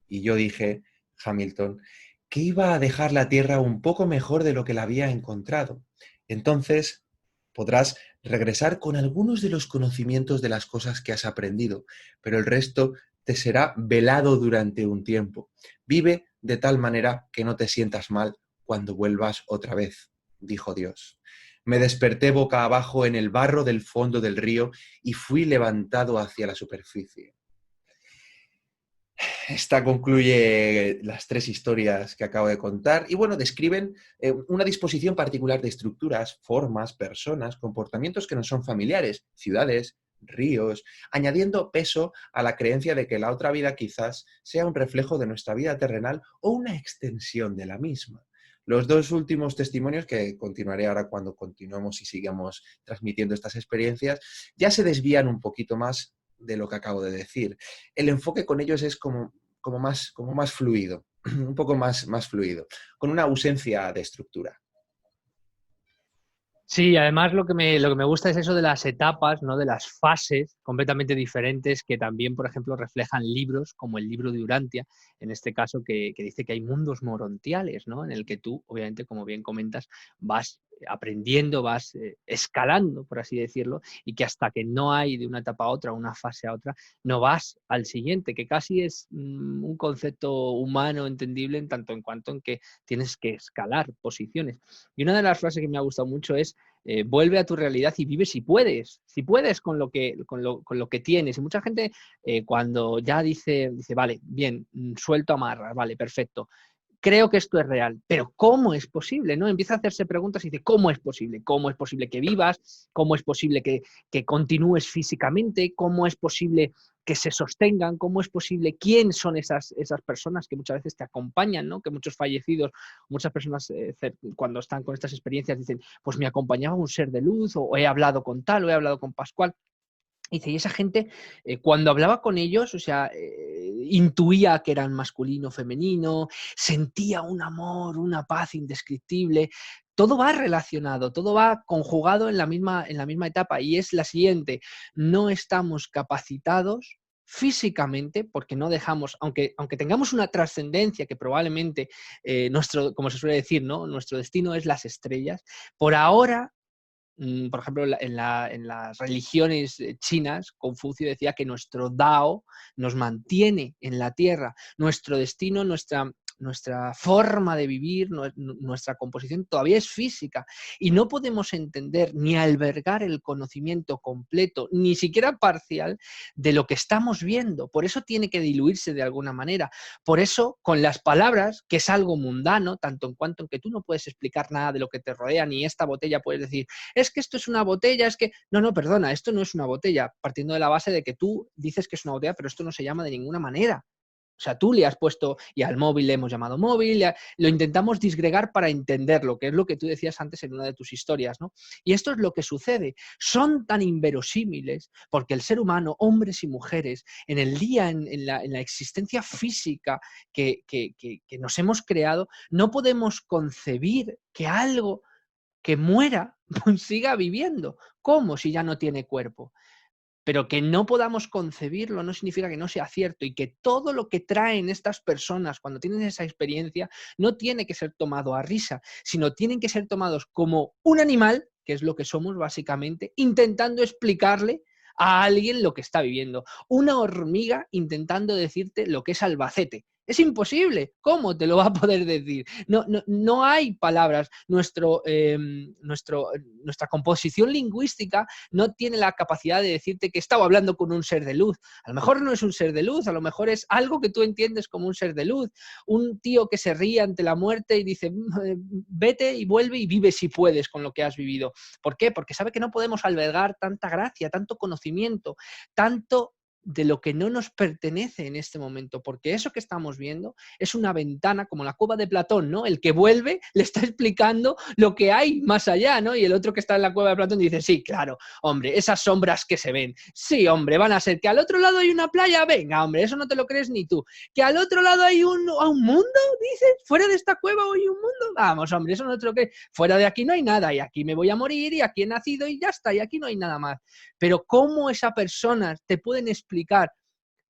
Y yo dije, Hamilton, que iba a dejar la tierra un poco mejor de lo que la había encontrado. Entonces podrás regresar con algunos de los conocimientos de las cosas que has aprendido, pero el resto te será velado durante un tiempo. Vive de tal manera que no te sientas mal cuando vuelvas otra vez, dijo Dios. Me desperté boca abajo en el barro del fondo del río y fui levantado hacia la superficie. Esta concluye las 3 historias que acabo de contar y bueno, describen una disposición particular de estructuras, formas, personas, comportamientos que no son familiares, ciudades, ríos, añadiendo peso a la creencia de que la otra vida quizás sea un reflejo de nuestra vida terrenal o una extensión de la misma. Los 2 últimos testimonios, que continuaré ahora cuando continuemos y sigamos transmitiendo estas experiencias, ya se desvían un poquito más de lo que acabo de decir. El enfoque con ellos es como más fluido, un poco más fluido, con una ausencia de estructura. Sí, además lo que me gusta es eso de las etapas, ¿no? De las fases completamente diferentes que también, por ejemplo, reflejan libros como el libro de Urantia, en este caso, que dice que hay mundos morontiales, ¿no? En el que tú, obviamente, como bien comentas, vas aprendiendo, vas escalando, por así decirlo, y que hasta que no hay de una etapa a otra, una fase a otra, no vas al siguiente, que casi es un concepto humano entendible en tanto en cuanto en que tienes que escalar posiciones. Y una de las frases que me ha gustado mucho es vuelve a tu realidad y vive si puedes con lo que tienes. Y mucha gente cuando ya dice, vale, bien, suelto amarras, vale, perfecto. Creo que esto es real, pero ¿cómo es posible? ¿No? Empieza a hacerse preguntas y dice, ¿cómo es posible? ¿Cómo es posible que vivas? ¿Cómo es posible que continúes físicamente? ¿Cómo es posible que se sostengan? ¿Cómo es posible? ¿Quién son esas personas que muchas veces te acompañan? ¿No? Que muchos fallecidos, muchas personas cuando están con estas experiencias dicen, pues me acompañaba un ser de luz o he hablado con tal o he hablado con Pascual. Dice, y esa gente, cuando hablaba con ellos, o sea, intuía que eran masculino, femenino, sentía un amor, una paz indescriptible. Todo va relacionado, todo va conjugado en la misma etapa y es la siguiente, no estamos capacitados físicamente, porque no dejamos, aunque tengamos una trascendencia que probablemente como se suele decir, ¿no? Nuestro destino es las estrellas, por ahora por ejemplo, en las religiones chinas, Confucio decía que nuestro Dao nos mantiene en la tierra, nuestro destino, nuestra forma de vivir, nuestra composición todavía es física y no podemos entender ni albergar el conocimiento completo, ni siquiera parcial de lo que estamos viendo. Por eso tiene que diluirse de alguna manera. Por eso, con las palabras, que es algo mundano, tanto en cuanto en que tú no puedes explicar nada de lo que te rodea, ni esta botella puedes decir, es que esto es una botella, es que... No, perdona, esto no es una botella, partiendo de la base de que tú dices que es una botella, pero esto no se llama de ninguna manera. O sea, tú le has puesto, y al móvil le hemos llamado móvil, lo intentamos disgregar para entenderlo, que es lo que tú decías antes en una de tus historias, ¿no? Y esto es lo que sucede. Son tan inverosímiles porque el ser humano, hombres y mujeres, en el día, en la existencia física que nos hemos creado, no podemos concebir que algo que muera pues siga viviendo. ¿Cómo si ya no tiene cuerpo? Pero que no podamos concebirlo no significa que no sea cierto y que todo lo que traen estas personas cuando tienen esa experiencia no tiene que ser tomado a risa, sino tienen que ser tomados como un animal, que es lo que somos básicamente, intentando explicarle a alguien lo que está viviendo. Una hormiga intentando decirte lo que es Albacete. Es imposible. ¿Cómo te lo va a poder decir? No hay palabras. Nuestra composición lingüística no tiene la capacidad de decirte que estaba hablando con un ser de luz. A lo mejor no es un ser de luz, a lo mejor es algo que tú entiendes como un ser de luz. Un tío que se ríe ante la muerte y dice, vete y vuelve y vive si puedes con lo que has vivido. ¿Por qué? Porque sabe que no podemos albergar tanta gracia, tanto conocimiento, tanto de lo que no nos pertenece en este momento, porque eso que estamos viendo es una ventana como la cueva de Platón, ¿no? El que vuelve le está explicando lo que hay más allá, ¿no? Y el otro que está en la cueva de Platón dice, sí, claro, hombre, esas sombras que se ven, sí, hombre, van a ser que al otro lado hay una playa, venga, hombre, eso no te lo crees ni tú, que al otro lado hay un mundo, dices, fuera de esta cueva hay un mundo, vamos, hombre, eso no te lo crees, fuera de aquí no hay nada, y aquí me voy a morir, y aquí he nacido, y ya está, y aquí no hay nada más. Pero ¿cómo esa persona te pueden explicar,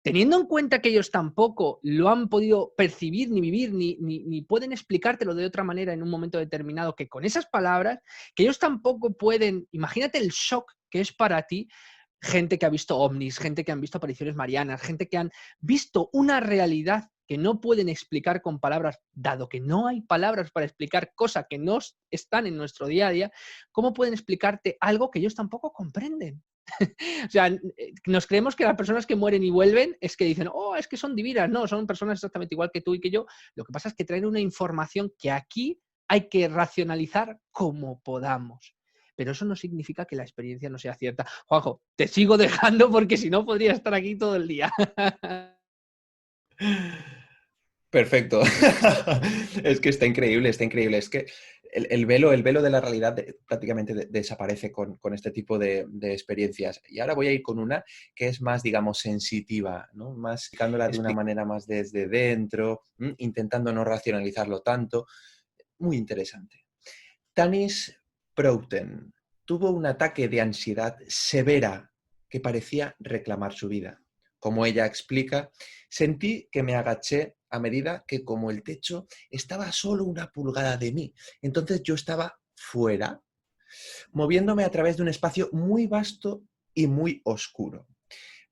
teniendo en cuenta que ellos tampoco lo han podido percibir, ni vivir, ni pueden explicártelo de otra manera en un momento determinado, que con esas palabras, que ellos tampoco pueden, imagínate el shock que es para ti, gente que ha visto ovnis, gente que han visto apariciones marianas, gente que han visto una realidad que no pueden explicar con palabras, dado que no hay palabras para explicar cosas que no están en nuestro día a día, ¿cómo pueden explicarte algo que ellos tampoco comprenden? O sea, nos creemos que las personas que mueren y vuelven es que dicen, oh, es que son divinas. No, son personas exactamente igual que tú y que yo. Lo que pasa es que traen una información que aquí hay que racionalizar como podamos. Pero eso no significa que la experiencia no sea cierta. Juanjo, te sigo dejando porque si no podría estar aquí todo el día. Perfecto. Es que está increíble, está increíble. Es que el velo de la realidad prácticamente desaparece con este tipo de experiencias. Y ahora voy a ir con una que es más, digamos, sensitiva, ¿no? Más explicándola de una manera más desde dentro, intentando no racionalizarlo tanto. Muy interesante. Tanis Prouten tuvo un ataque de ansiedad severa que parecía reclamar su vida. Como ella explica, sentí que me agaché a medida que como el techo estaba solo una pulgada de mí. Entonces yo estaba fuera, moviéndome a través de un espacio muy vasto y muy oscuro.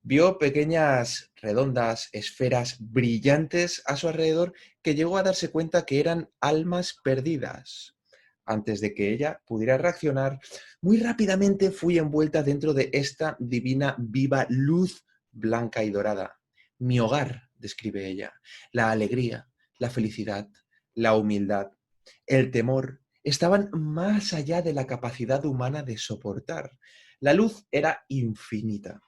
Vio pequeñas, redondas, esferas brillantes a su alrededor que llegó a darse cuenta que eran almas perdidas. Antes de que ella pudiera reaccionar, muy rápidamente fui envuelta dentro de esta divina, viva luz blanca y dorada. Mi hogar, describe ella, la alegría, la felicidad, la humildad, el temor, estaban más allá de la capacidad humana de soportar. La luz era infinita,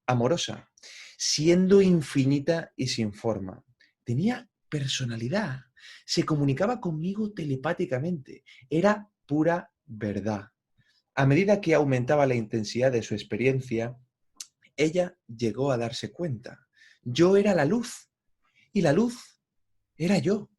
amorosa, siendo infinita y sin forma. Tenía personalidad, se comunicaba conmigo telepáticamente, era pura verdad. A medida que aumentaba la intensidad de su experiencia, ella llegó a darse cuenta. Yo era la luz y la luz era yo.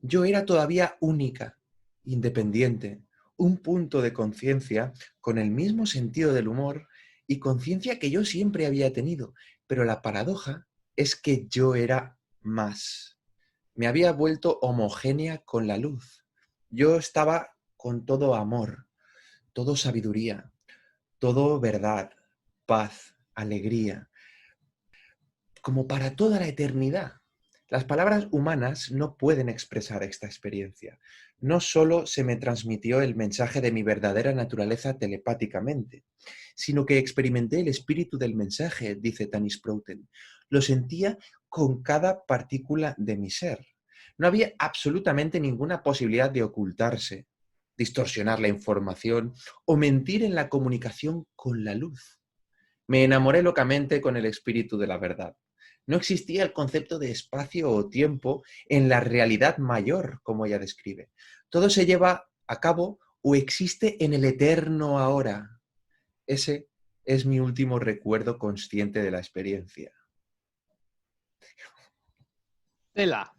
Yo era todavía única, independiente, un punto de conciencia con el mismo sentido del humor y conciencia que yo siempre había tenido, pero la paradoja es que yo era más. Me había vuelto homogénea con la luz. Yo estaba con todo amor, todo sabiduría, todo verdad, paz, alegría, como para toda la eternidad. Las palabras humanas no pueden expresar esta experiencia. No solo se me transmitió el mensaje de mi verdadera naturaleza telepáticamente, sino que experimenté el espíritu del mensaje, dice Tanis Prouten. Lo sentía con cada partícula de mi ser. No había absolutamente ninguna posibilidad de ocultarse, distorsionar la información o mentir en la comunicación con la luz. Me enamoré locamente con el espíritu de la verdad. No existía el concepto de espacio o tiempo en la realidad mayor, como ella describe. Todo se lleva a cabo o existe en el eterno ahora. Ese es mi último recuerdo consciente de la experiencia. Tela.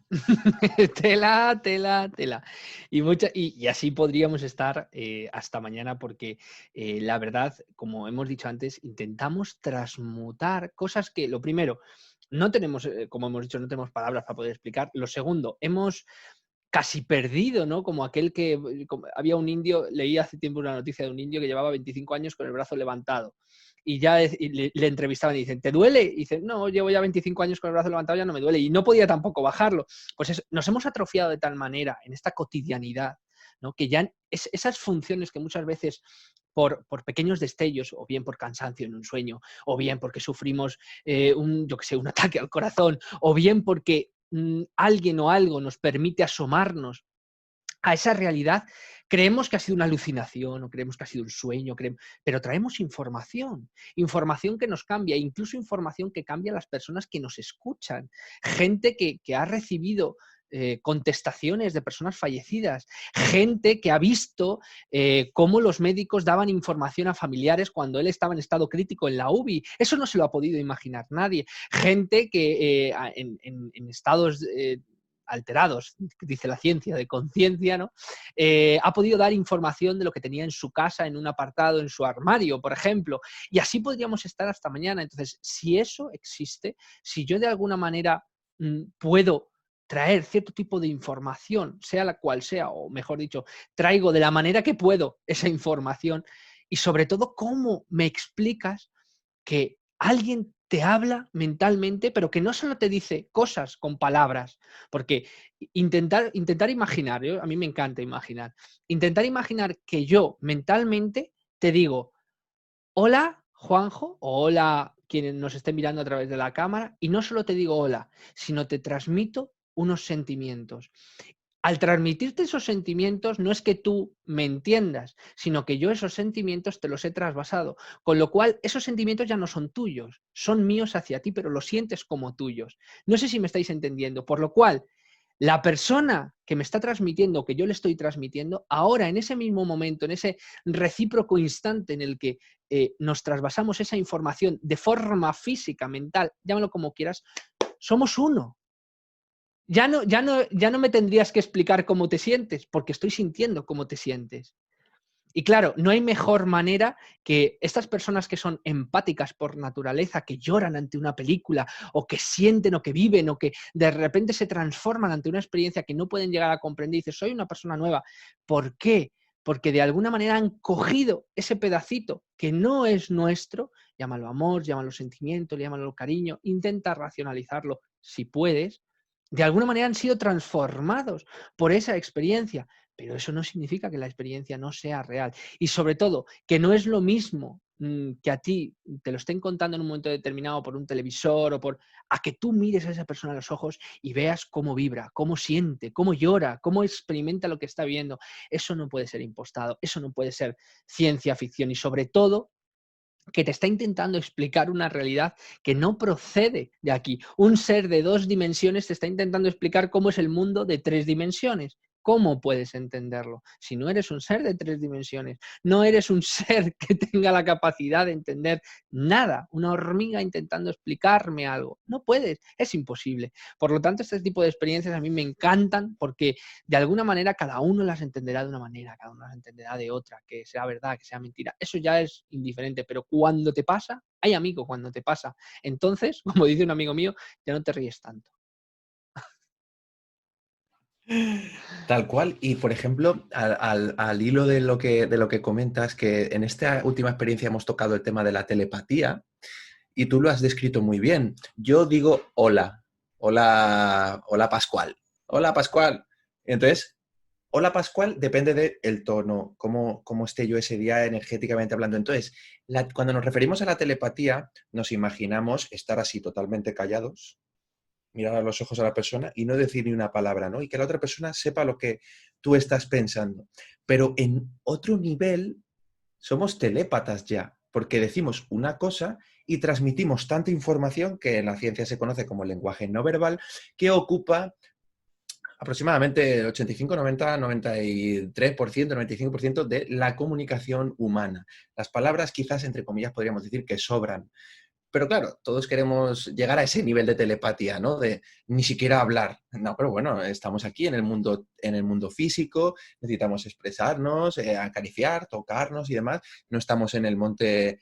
Tela, tela, tela. Y así podríamos estar hasta mañana porque la verdad, como hemos dicho antes, intentamos transmutar cosas que, lo primero, no tenemos, como hemos dicho, no tenemos palabras para poder explicar. Lo segundo, hemos casi perdido, ¿no? Como aquel que había un indio, leí hace tiempo una noticia de un indio que llevaba 25 años con el brazo levantado. Y ya le entrevistaban y dicen, ¿te duele? Y dicen, no, llevo ya 25 años con el brazo levantado, ya no me duele. Y no podía tampoco bajarlo. Pues nos hemos atrofiado de tal manera en esta cotidianidad, ¿no? Que ya esas funciones que muchas veces por pequeños destellos, o bien por cansancio en un sueño, o bien porque sufrimos yo que sé, un ataque al corazón, o bien porque alguien o algo nos permite asomarnos a esa realidad, creemos que ha sido una alucinación o creemos que ha sido un sueño, pero traemos información, información que nos cambia, incluso información que cambia a las personas que nos escuchan, gente que ha recibido contestaciones de personas fallecidas, gente que ha visto cómo los médicos daban información a familiares cuando él estaba en estado crítico en la UBI. Eso no se lo ha podido imaginar nadie. Gente que en estados alterados, dice la ciencia, de conciencia, ¿no? Ha podido dar información de lo que tenía en su casa, en un apartado, en su armario, por ejemplo. Y así podríamos estar hasta mañana. Entonces, si eso existe, si yo de alguna manera puedo traer cierto tipo de información, sea la cual sea, o mejor dicho, traigo de la manera que puedo esa información, y sobre todo, ¿cómo me explicas que alguien te habla mentalmente, pero que no solo te dice cosas con palabras? Porque intentar imaginar, a mí me encanta imaginar, intentar imaginar que yo mentalmente te digo, hola Juanjo, o hola quienes nos estén mirando a través de la cámara, y no solo te digo hola, sino te transmito unos sentimientos. Al transmitirte esos sentimientos no es que tú me entiendas, sino que yo esos sentimientos te los he trasvasado, con lo cual esos sentimientos ya no son tuyos, son míos hacia ti, pero los sientes como tuyos. No sé si me estáis entendiendo, por lo cual la persona que me está transmitiendo, que yo le estoy transmitiendo, ahora en ese mismo momento, en ese recíproco instante en el que nos trasvasamos esa información de forma física, mental, llámalo como quieras, somos uno. Ya no me tendrías que explicar cómo te sientes, porque estoy sintiendo cómo te sientes. Y claro, no hay mejor manera que estas personas que son empáticas por naturaleza, que lloran ante una película, o que sienten, o que viven, o que de repente se transforman ante una experiencia que no pueden llegar a comprender y dices, soy una persona nueva. ¿Por qué? Porque de alguna manera han cogido ese pedacito que no es nuestro, llámalo amor, llámalo sentimiento, llámalo cariño, intenta racionalizarlo si puedes. De alguna manera han sido transformados por esa experiencia, pero eso no significa que la experiencia no sea real. Y sobre todo, que no es lo mismo que a ti te lo estén contando en un momento determinado por un televisor a que tú mires a esa persona a los ojos y veas cómo vibra, cómo siente, cómo llora, cómo experimenta lo que está viendo. Eso no puede ser impostado, eso no puede ser ciencia ficción, y sobre todo que te está intentando explicar una realidad que no procede de aquí. Un ser de 2 dimensiones te está intentando explicar cómo es el mundo de 3 dimensiones. ¿Cómo puedes entenderlo? Si no eres un ser de 3 dimensiones, no eres un ser que tenga la capacidad de entender nada, una hormiga intentando explicarme algo. No puedes, es imposible. Por lo tanto, este tipo de experiencias a mí me encantan porque de alguna manera cada uno las entenderá de una manera, cada uno las entenderá de otra, que sea verdad, que sea mentira. Eso ya es indiferente, pero cuando te pasa, hay amigo cuando te pasa. Entonces, como dice un amigo mío, ya no te ríes tanto. Tal cual. Y por ejemplo, al hilo de lo que comentas, que en esta última experiencia hemos tocado el tema de la telepatía y tú lo has descrito muy bien. Yo digo hola, hola, hola Pascual, hola Pascual. Entonces, hola Pascual depende del tono, cómo esté yo ese día energéticamente hablando. Entonces, cuando nos referimos a la telepatía, nos imaginamos estar así totalmente callados, mirar a los ojos a la persona y no decir ni una palabra, ¿no? Y que la otra persona sepa lo que tú estás pensando. Pero en otro nivel somos telépatas ya, porque decimos una cosa y transmitimos tanta información que en la ciencia se conoce como lenguaje no verbal, que ocupa aproximadamente el 85, 90, 93%, 95% de la comunicación humana. Las palabras quizás, entre comillas, podríamos decir que sobran. Pero claro, todos queremos llegar a ese nivel de telepatía, ¿no? De ni siquiera hablar. No, pero bueno, estamos aquí en el mundo físico, necesitamos expresarnos, acariciar, tocarnos y demás. No estamos en el monte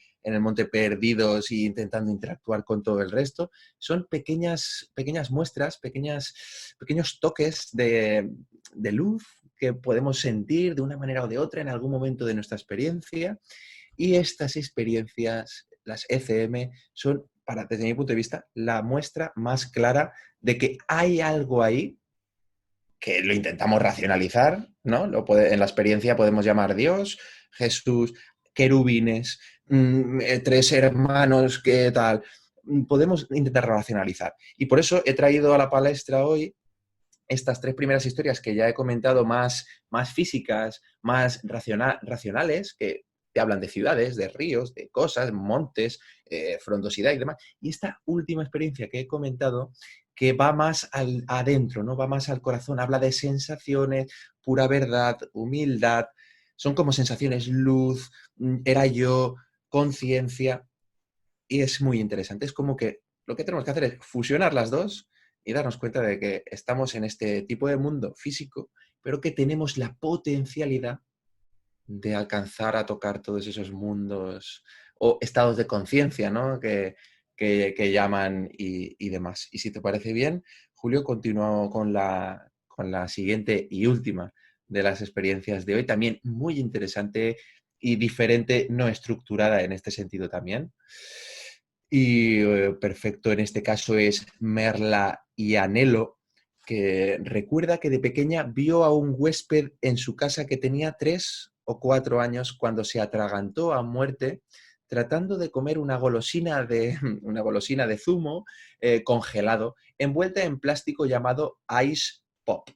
perdidos e intentando interactuar con todo el resto. Son pequeñas muestras, pequeños toques de luz que podemos sentir de una manera o de otra en algún momento de nuestra experiencia. Y estas experiencias, las ECM, son, desde mi punto de vista, la muestra más clara de que hay algo ahí que lo intentamos racionalizar, ¿no? En la experiencia podemos llamar Dios, Jesús, querubines, tres hermanos, ¿qué tal? Podemos intentar racionalizar. Y por eso he traído a la palestra hoy estas tres primeras historias que ya he comentado más físicas, más racionales, que te hablan de ciudades, de ríos, de cosas, montes, frondosidad y demás. Y esta última experiencia que he comentado, que va más adentro, ¿no? Va más al corazón, habla de sensaciones, pura verdad, humildad, son como sensaciones, luz, era yo, conciencia, y es muy interesante. Es como que lo que tenemos que hacer es fusionar las dos y darnos cuenta de que estamos en este tipo de mundo físico, pero que tenemos la potencialidad de alcanzar a tocar todos esos mundos o estados de conciencia, ¿no? Que llaman y demás. Y si te parece bien, Julio, continúo con la siguiente y última de las experiencias de hoy, también muy interesante y diferente, no estructurada en este sentido también. Y perfecto en este caso es Merla y Anhelo, que recuerda que de pequeña vio a un huésped en su casa que tenía 3 o 4 años cuando se atragantó a muerte tratando de comer una golosina de zumo congelado envuelta en plástico llamado Ice Pop.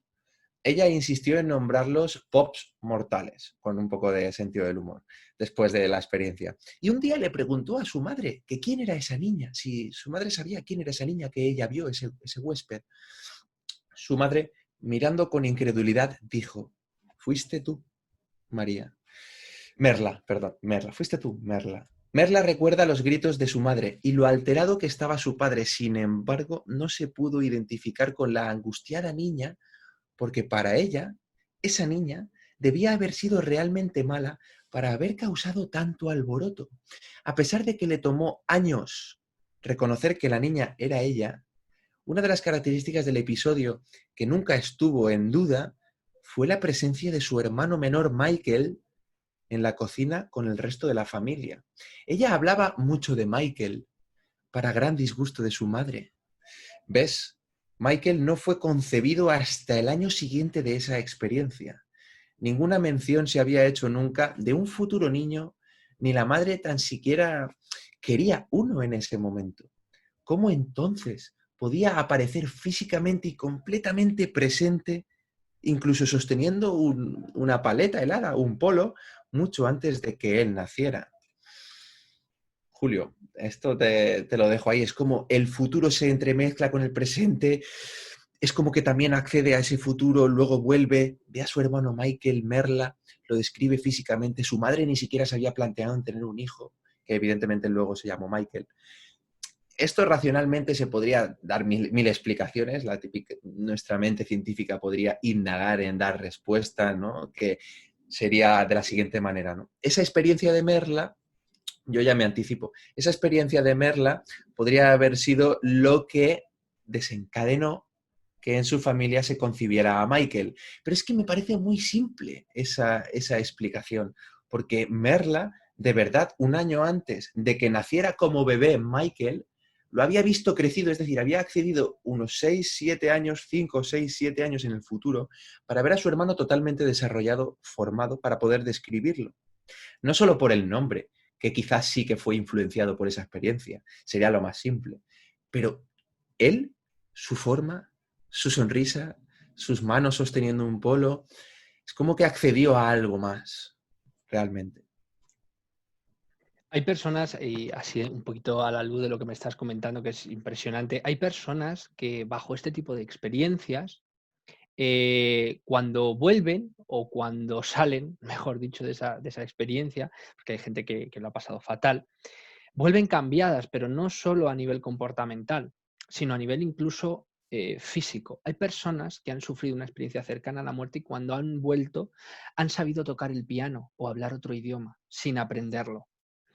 Ella insistió en nombrarlos pops mortales, con un poco de sentido del humor, después de la experiencia. Y un día le preguntó a su madre que quién era esa niña, si su madre sabía quién era esa niña que ella vio, ese huésped. Su madre, mirando con incredulidad, dijo, «Fuiste tú, María». Merla, perdón, Merla, fuiste tú, Merla. Merla recuerda los gritos de su madre y lo alterado que estaba su padre. Sin embargo, no se pudo identificar con la angustiada niña porque para ella, esa niña debía haber sido realmente mala para haber causado tanto alboroto. A pesar de que le tomó años reconocer que la niña era ella, una de las características del episodio que nunca estuvo en duda fue la presencia de su hermano menor Michael en la cocina con el resto de la familia. Ella hablaba mucho de Michael, para gran disgusto de su madre. ¿Ves? Michael no fue concebido hasta el año siguiente de esa experiencia. Ninguna mención se había hecho nunca de un futuro niño, ni la madre tan siquiera quería uno en ese momento. ¿Cómo entonces podía aparecer físicamente y completamente presente, incluso sosteniendo una paleta helada, un polo, mucho antes de que él naciera? Julio, esto te lo dejo ahí. Es como el futuro se entremezcla con el presente. Es como que también accede a ese futuro, luego vuelve, ve a su hermano Michael, Merla, lo describe físicamente. Su madre ni siquiera se había planteado en tener un hijo, que evidentemente luego se llamó Michael. Esto racionalmente se podría dar mil explicaciones. Nuestra mente científica podría indagar en dar respuesta, ¿no? Que sería de la siguiente manera, ¿no? Esa experiencia de Merla, yo ya me anticipo, esa experiencia de Merla podría haber sido lo que desencadenó que en su familia se concibiera a Michael. Pero es que me parece muy simple esa explicación, porque Merla, de verdad, un año antes de que naciera como bebé Michael, lo había visto crecido, es decir, había accedido unos 6, 7 años, 5, 6, 7 años en el futuro, para ver a su hermano totalmente desarrollado, formado, para poder describirlo. No solo por el nombre, que quizás sí que fue influenciado por esa experiencia, sería lo más simple, pero él, su forma, su sonrisa, sus manos sosteniendo un polo, es como que accedió a algo más, realmente. Hay personas, y así un poquito a la luz de lo que me estás comentando, que es impresionante, hay personas que bajo este tipo de experiencias, cuando vuelven o cuando salen, mejor dicho, de esa experiencia, porque hay gente que lo ha pasado fatal, vuelven cambiadas, pero no solo a nivel comportamental, sino a nivel incluso físico. Hay personas que han sufrido una experiencia cercana a la muerte y cuando han vuelto han sabido tocar el piano o hablar otro idioma sin aprenderlo.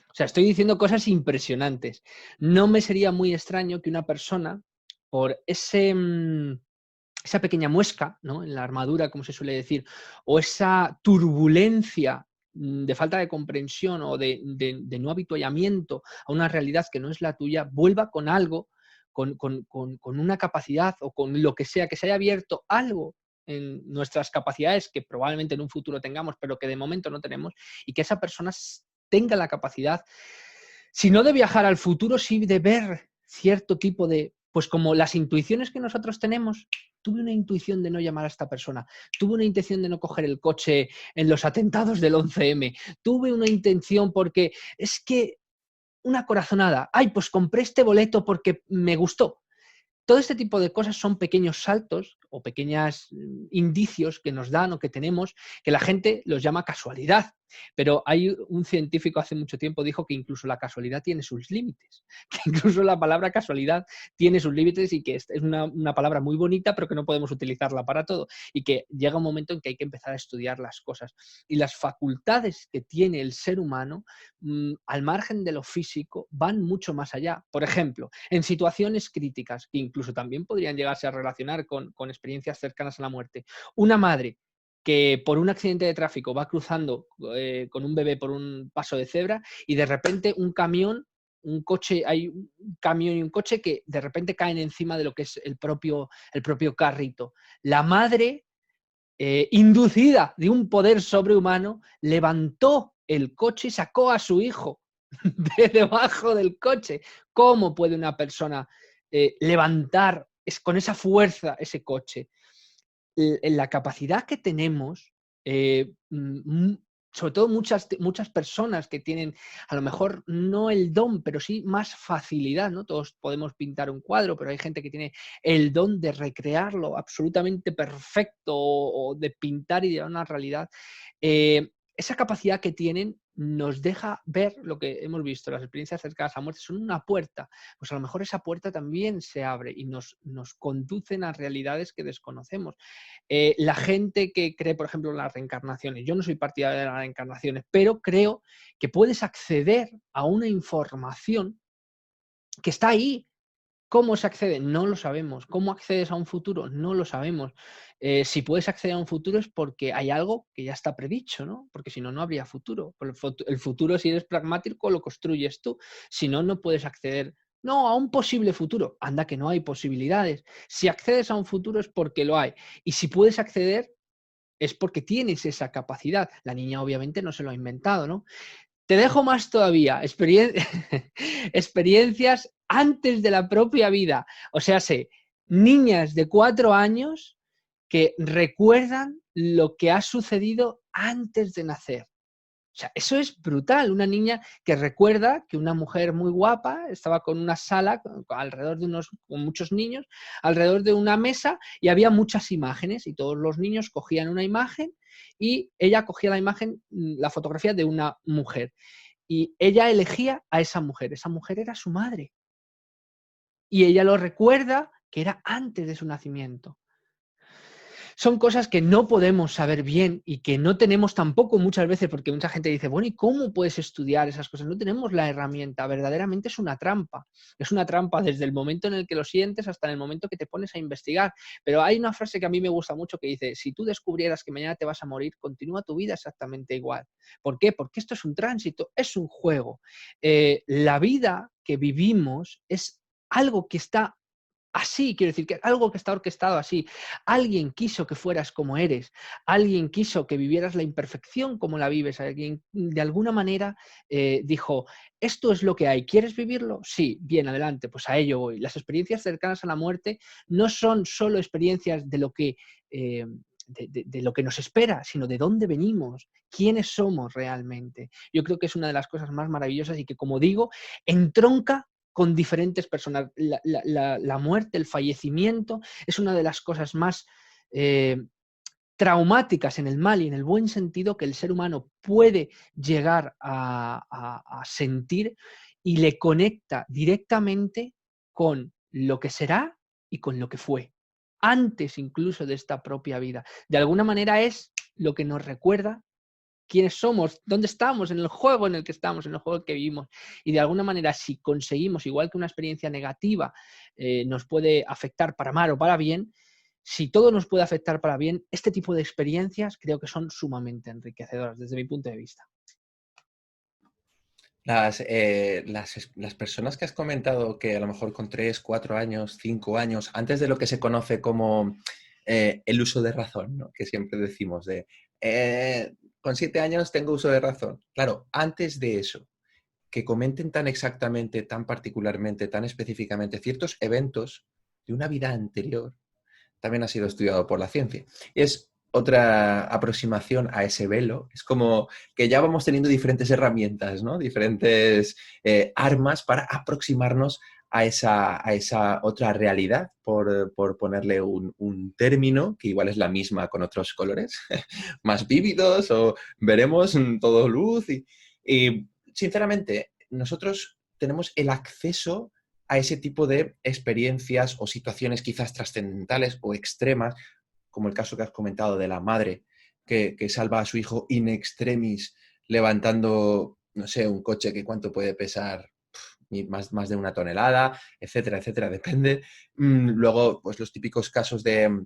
O sea, estoy diciendo cosas impresionantes. No me sería muy extraño que una persona, por esa pequeña muesca, ¿no?, en la armadura, como se suele decir, o esa turbulencia de falta de comprensión o de no habituallamiento a una realidad que no es la tuya, vuelva con algo, con una capacidad o con lo que sea, que se haya abierto algo en nuestras capacidades que probablemente en un futuro tengamos, pero que de momento no tenemos, y que esa persona tenga la capacidad, si no de viajar al futuro, sí de ver cierto tipo de, pues como las intuiciones que nosotros tenemos. Tuve una intuición de no llamar a esta persona, tuve una intención de no coger el coche en los atentados del 11M, tuve una intención porque es que una corazonada, ay, pues compré este boleto porque me gustó. Todo este tipo de cosas son pequeños saltos o pequeños indicios que nos dan o que tenemos, que la gente los llama casualidad. Pero hay un científico hace mucho tiempo dijo que incluso la casualidad tiene sus límites, que incluso la palabra casualidad tiene sus límites y que es una palabra muy bonita, pero que no podemos utilizarla para todo y que llega un momento en que hay que empezar a estudiar las cosas. Y las facultades que tiene el ser humano, al margen de lo físico, van mucho más allá. Por ejemplo, en situaciones críticas, que incluso también podrían llegarse a relacionar con experiencias cercanas a la muerte, una madre que por un accidente de tráfico va cruzando con un bebé por un paso de cebra y de repente un camión, un coche, hay un camión y un coche que de repente caen encima de lo que es el propio carrito. La madre, inducida de un poder sobrehumano, levantó el coche y sacó a su hijo de debajo del coche. ¿Cómo puede una persona levantar con esa fuerza ese coche? En la capacidad que tenemos, sobre todo muchas personas que tienen a lo mejor no el don, pero sí más facilidad, ¿no? Todos podemos pintar un cuadro, pero hay gente que tiene el don de recrearlo absolutamente perfecto o de pintar y de una realidad. Esa capacidad que tienen nos deja ver lo que hemos visto, las experiencias cercanas a la muerte son una puerta, pues a lo mejor esa puerta también se abre y nos conducen a realidades que desconocemos. La gente que cree, por ejemplo, en las reencarnaciones, yo no soy partidario de las reencarnaciones, pero creo que puedes acceder a una información que está ahí. ¿Cómo se accede? No lo sabemos. ¿Cómo accedes a un futuro? No lo sabemos. Si puedes acceder a un futuro es porque hay algo que ya está predicho, ¿no? Porque si no, no habría futuro. El futuro, si eres pragmático, lo construyes tú. Si no, no puedes acceder. No, a un posible futuro. Anda que no hay posibilidades. Si accedes a un futuro es porque lo hay. Y si puedes acceder es porque tienes esa capacidad. La niña obviamente no se lo ha inventado, ¿no? Te dejo más todavía, experiencias antes de la propia vida. O sea, niñas de 4 años que recuerdan lo que ha sucedido antes de nacer. O sea, eso es brutal. Una niña que recuerda que una mujer muy guapa estaba con una sala alrededor de con muchos niños, alrededor de una mesa y había muchas imágenes y todos los niños cogían una imagen y ella cogía la imagen, la fotografía de una mujer y ella elegía a esa mujer era su madre y ella lo recuerda que era antes de su nacimiento. Son cosas que no podemos saber bien y que no tenemos tampoco muchas veces, porque mucha gente dice, bueno, ¿y cómo puedes estudiar esas cosas? No tenemos la herramienta, verdaderamente es una trampa. Es una trampa desde el momento en el que lo sientes hasta en el momento que te pones a investigar. Pero hay una frase que a mí me gusta mucho que dice, si tú descubrieras que mañana te vas a morir, continúa tu vida exactamente igual. ¿Por qué? Porque esto es un tránsito, es un juego. La vida que vivimos es algo que está así, quiero decir, que algo que está orquestado así. Alguien quiso que fueras como eres, alguien quiso que vivieras la imperfección como la vives, alguien de alguna manera dijo, esto es lo que hay, ¿quieres vivirlo? Sí, bien, adelante, pues a ello voy. Las experiencias cercanas a la muerte no son solo experiencias de lo que de lo que nos espera, sino de dónde venimos, quiénes somos realmente. Yo creo que es una de las cosas más maravillosas y que, como digo, entronca con diferentes personas. La muerte, el fallecimiento, es una de las cosas más traumáticas en el mal y en el buen sentido que el ser humano puede llegar a sentir, y le conecta directamente con lo que será y con lo que fue, antes incluso de esta propia vida. De alguna manera es lo que nos recuerda quiénes somos, dónde estamos, en el juego en el que estamos, en el juego que vivimos. Y de alguna manera, si conseguimos, igual que una experiencia negativa nos puede afectar para mal o para bien, si todo nos puede afectar para bien, este tipo de experiencias creo que son sumamente enriquecedoras desde mi punto de vista. Las personas que has comentado que a lo mejor con 3, 4 años, 5 años, antes de lo que se conoce como el uso de razón, ¿no? Que siempre decimos con 7 años tengo uso de razón. Claro, antes de eso, que comenten tan exactamente, tan particularmente, tan específicamente ciertos eventos de una vida anterior, también ha sido estudiado por la ciencia. Es otra aproximación a ese velo. Es como que ya vamos teniendo diferentes herramientas, ¿no? Diferentes armas para aproximarnos a esa otra realidad, por ponerle un término, que igual es la misma con otros colores más vívidos, o veremos todo luz. Y sinceramente, nosotros tenemos el acceso a ese tipo de experiencias o situaciones quizás trascendentales o extremas, como el caso que has comentado de la madre que salva a su hijo in extremis levantando, no sé, un coche que cuánto puede pesar, más de 1 tonelada, etcétera, etcétera, depende. Luego, pues los típicos casos de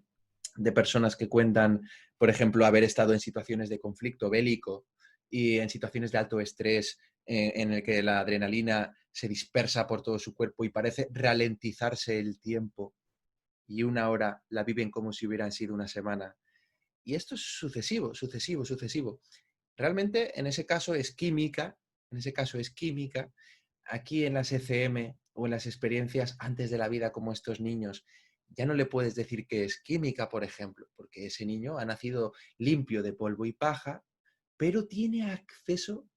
personas que cuentan, por ejemplo, haber estado en situaciones de conflicto bélico y en situaciones de alto estrés, en el que la adrenalina se dispersa por todo su cuerpo y parece ralentizarse el tiempo, y 1 hora la viven como si hubieran sido 1 semana. Y esto es sucesivo, sucesivo, sucesivo. Realmente en ese caso es química, en ese caso es química. Aquí en las ECM o en las experiencias antes de la vida como estos niños, ya no le puedes decir que es química, por ejemplo, porque ese niño ha nacido limpio de polvo y paja, pero tiene acceso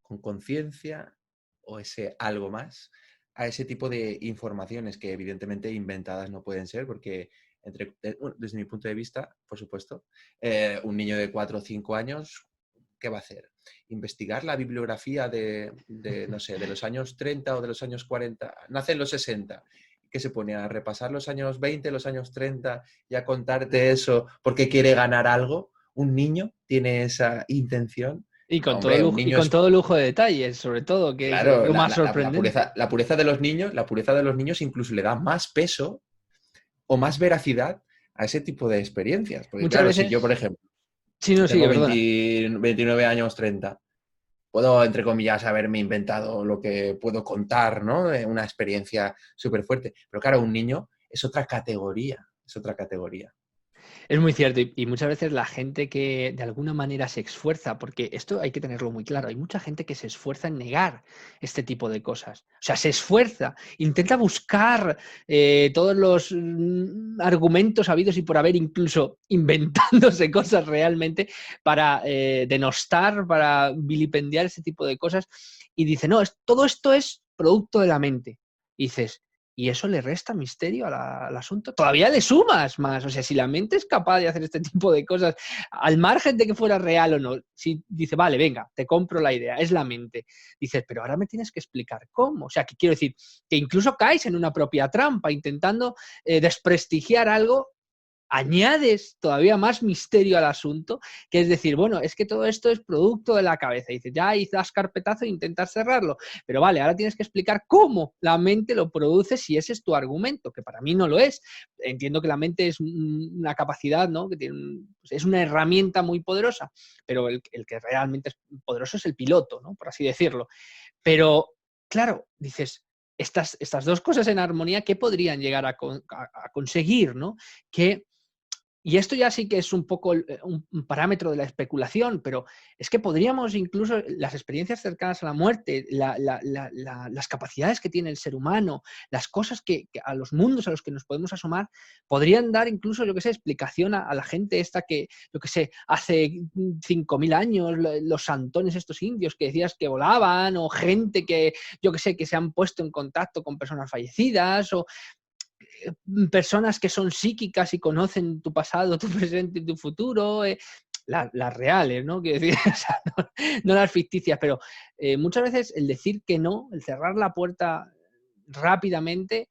con conciencia o ese algo más a ese tipo de informaciones que evidentemente inventadas no pueden ser, porque desde mi punto de vista, por supuesto, un niño de 4 o 5 años, ¿qué va a hacer? Investigar la bibliografía no sé, de los años 30 o de los años 40, nace en los 60, que se pone a repasar los años 20, los años 30 y a contarte eso porque quiere ganar algo. Un niño tiene esa intención. Y No, con todo hombre, un lujo, y niño con es, todo lujo de detalles, sobre todo, que es claro, lo más sorprendente. la pureza de los niños, la pureza de los niños incluso le da más peso o más veracidad a ese tipo de experiencias. Porque Muchas claro, si yo, por veces, ejemplo, sí, no, sigue, tengo perdona. 29 años, 30, puedo, entre comillas, haberme inventado lo que puedo contar, ¿no? Una experiencia súper fuerte. Pero claro, un niño es otra categoría, es otra categoría. Es muy cierto, y muchas veces la gente que de alguna manera se esfuerza, porque esto hay que tenerlo muy claro, hay mucha gente que se esfuerza en negar este tipo de cosas. O sea, se esfuerza, intenta buscar todos los argumentos habidos y por haber, incluso inventándose cosas realmente para denostar, para vilipendiar ese tipo de cosas, y dice, no, todo esto es producto de la mente. Y dices, y eso le resta misterio al asunto. Todavía le sumas más. O sea, si la mente es capaz de hacer este tipo de cosas, al margen de que fuera real o no, si dice, vale, venga, te compro la idea, es la mente. Dices, pero ahora me tienes que explicar cómo. O sea, que quiero decir, que incluso caes en una propia trampa intentando desprestigiar algo, añades todavía más misterio al asunto, que es decir, bueno, es que todo esto es producto de la cabeza. Y dices, ya das carpetazo e intentas cerrarlo, pero vale, ahora tienes que explicar cómo la mente lo produce si ese es tu argumento, que para mí no lo es. Entiendo que la mente es una capacidad, ¿no? Que tiene pues es una herramienta muy poderosa, pero el que realmente es poderoso es el piloto, ¿no? Por así decirlo. Pero, claro, dices, estas dos cosas en armonía, ¿qué podrían llegar a conseguir, ¿no? Que y esto ya sí que es un poco un parámetro de la especulación, pero es que podríamos incluso las experiencias cercanas a la muerte, las capacidades que tiene el ser humano, las cosas a los mundos a los que nos podemos asomar, podrían dar incluso, yo qué sé, explicación a la gente esta que, yo qué sé, hace 5.000 años, los santones estos indios que decías que volaban, o gente que, yo qué sé, que se han puesto en contacto con personas fallecidas, o personas que son psíquicas y conocen tu pasado, tu presente y tu futuro, las reales, ¿no? Quiero decir, o sea, no las ficticias, pero muchas veces el decir que no, el cerrar la puerta rápidamente,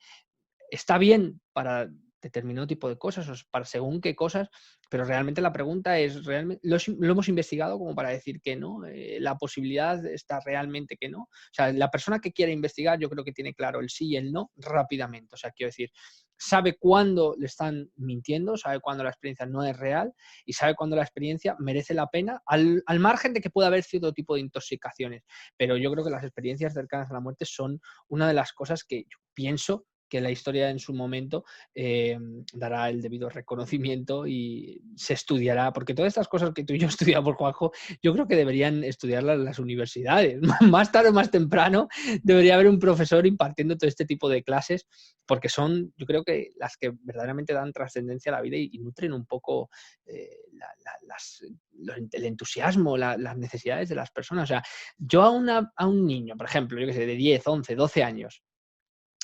está bien para determinado tipo de cosas o para según qué cosas, pero realmente la pregunta es, ¿realmente lo hemos investigado como para decir que no? La posibilidad está realmente que no. O sea, la persona que quiere investigar yo creo que tiene claro el sí y el no rápidamente. O sea, quiero decir, sabe cuándo le están mintiendo, sabe cuándo la experiencia no es real y sabe cuándo la experiencia merece la pena, al margen de que pueda haber cierto tipo de intoxicaciones. Pero yo creo que las experiencias cercanas a la muerte son una de las cosas que yo pienso que la historia en su momento dará el debido reconocimiento y se estudiará, porque todas estas cosas que tú y yo estudiamos, Juanjo, yo creo que deberían estudiarlas las universidades. Más tarde o más temprano debería haber un profesor impartiendo todo este tipo de clases, porque son, yo creo que las que verdaderamente dan trascendencia a la vida y nutren un poco el entusiasmo, las necesidades de las personas. O sea, yo a un niño, por ejemplo, yo que sé, de 10, 11, 12 años,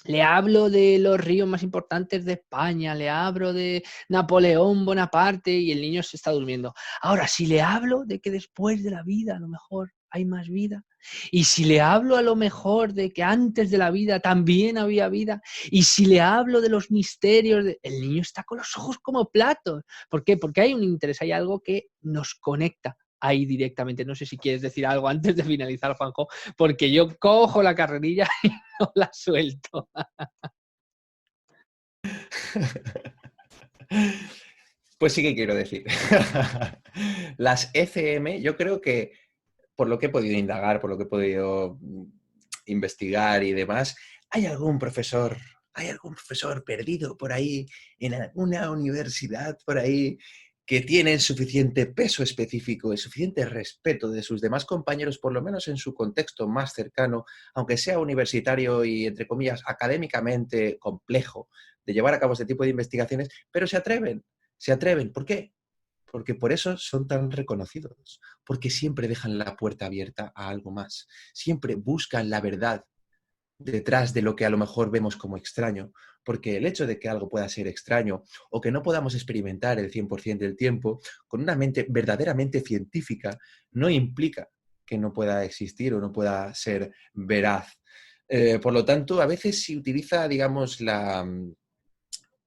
le hablo de los ríos más importantes de España, le hablo de Napoleón Bonaparte y el niño se está durmiendo. Ahora, si le hablo de que después de la vida a lo mejor hay más vida, y si le hablo a lo mejor de que antes de la vida también había vida, y si le hablo de los misterios, el niño está con los ojos como platos. ¿Por qué? Porque hay un interés, hay algo que nos conecta ahí directamente. No sé si quieres decir algo antes de finalizar, Juanjo, porque yo cojo la carrerilla y no la suelto. Pues sí que quiero decir. Las ECM, yo creo que por lo que he podido indagar, por lo que he podido investigar y demás, hay algún profesor perdido por ahí en alguna universidad por ahí que tiene el suficiente peso específico, el suficiente respeto de sus demás compañeros, por lo menos en su contexto más cercano, aunque sea universitario y, entre comillas, académicamente complejo de llevar a cabo este tipo de investigaciones, pero se atreven. Se atreven. ¿Por qué? Porque por eso son tan reconocidos, porque siempre dejan la puerta abierta a algo más, siempre buscan la verdad detrás de lo que a lo mejor vemos como extraño, porque el hecho de que algo pueda ser extraño o que no podamos experimentar el 100% del tiempo con una mente verdaderamente científica no implica que no pueda existir o no pueda ser veraz. Por lo tanto, a veces se utiliza, digamos, la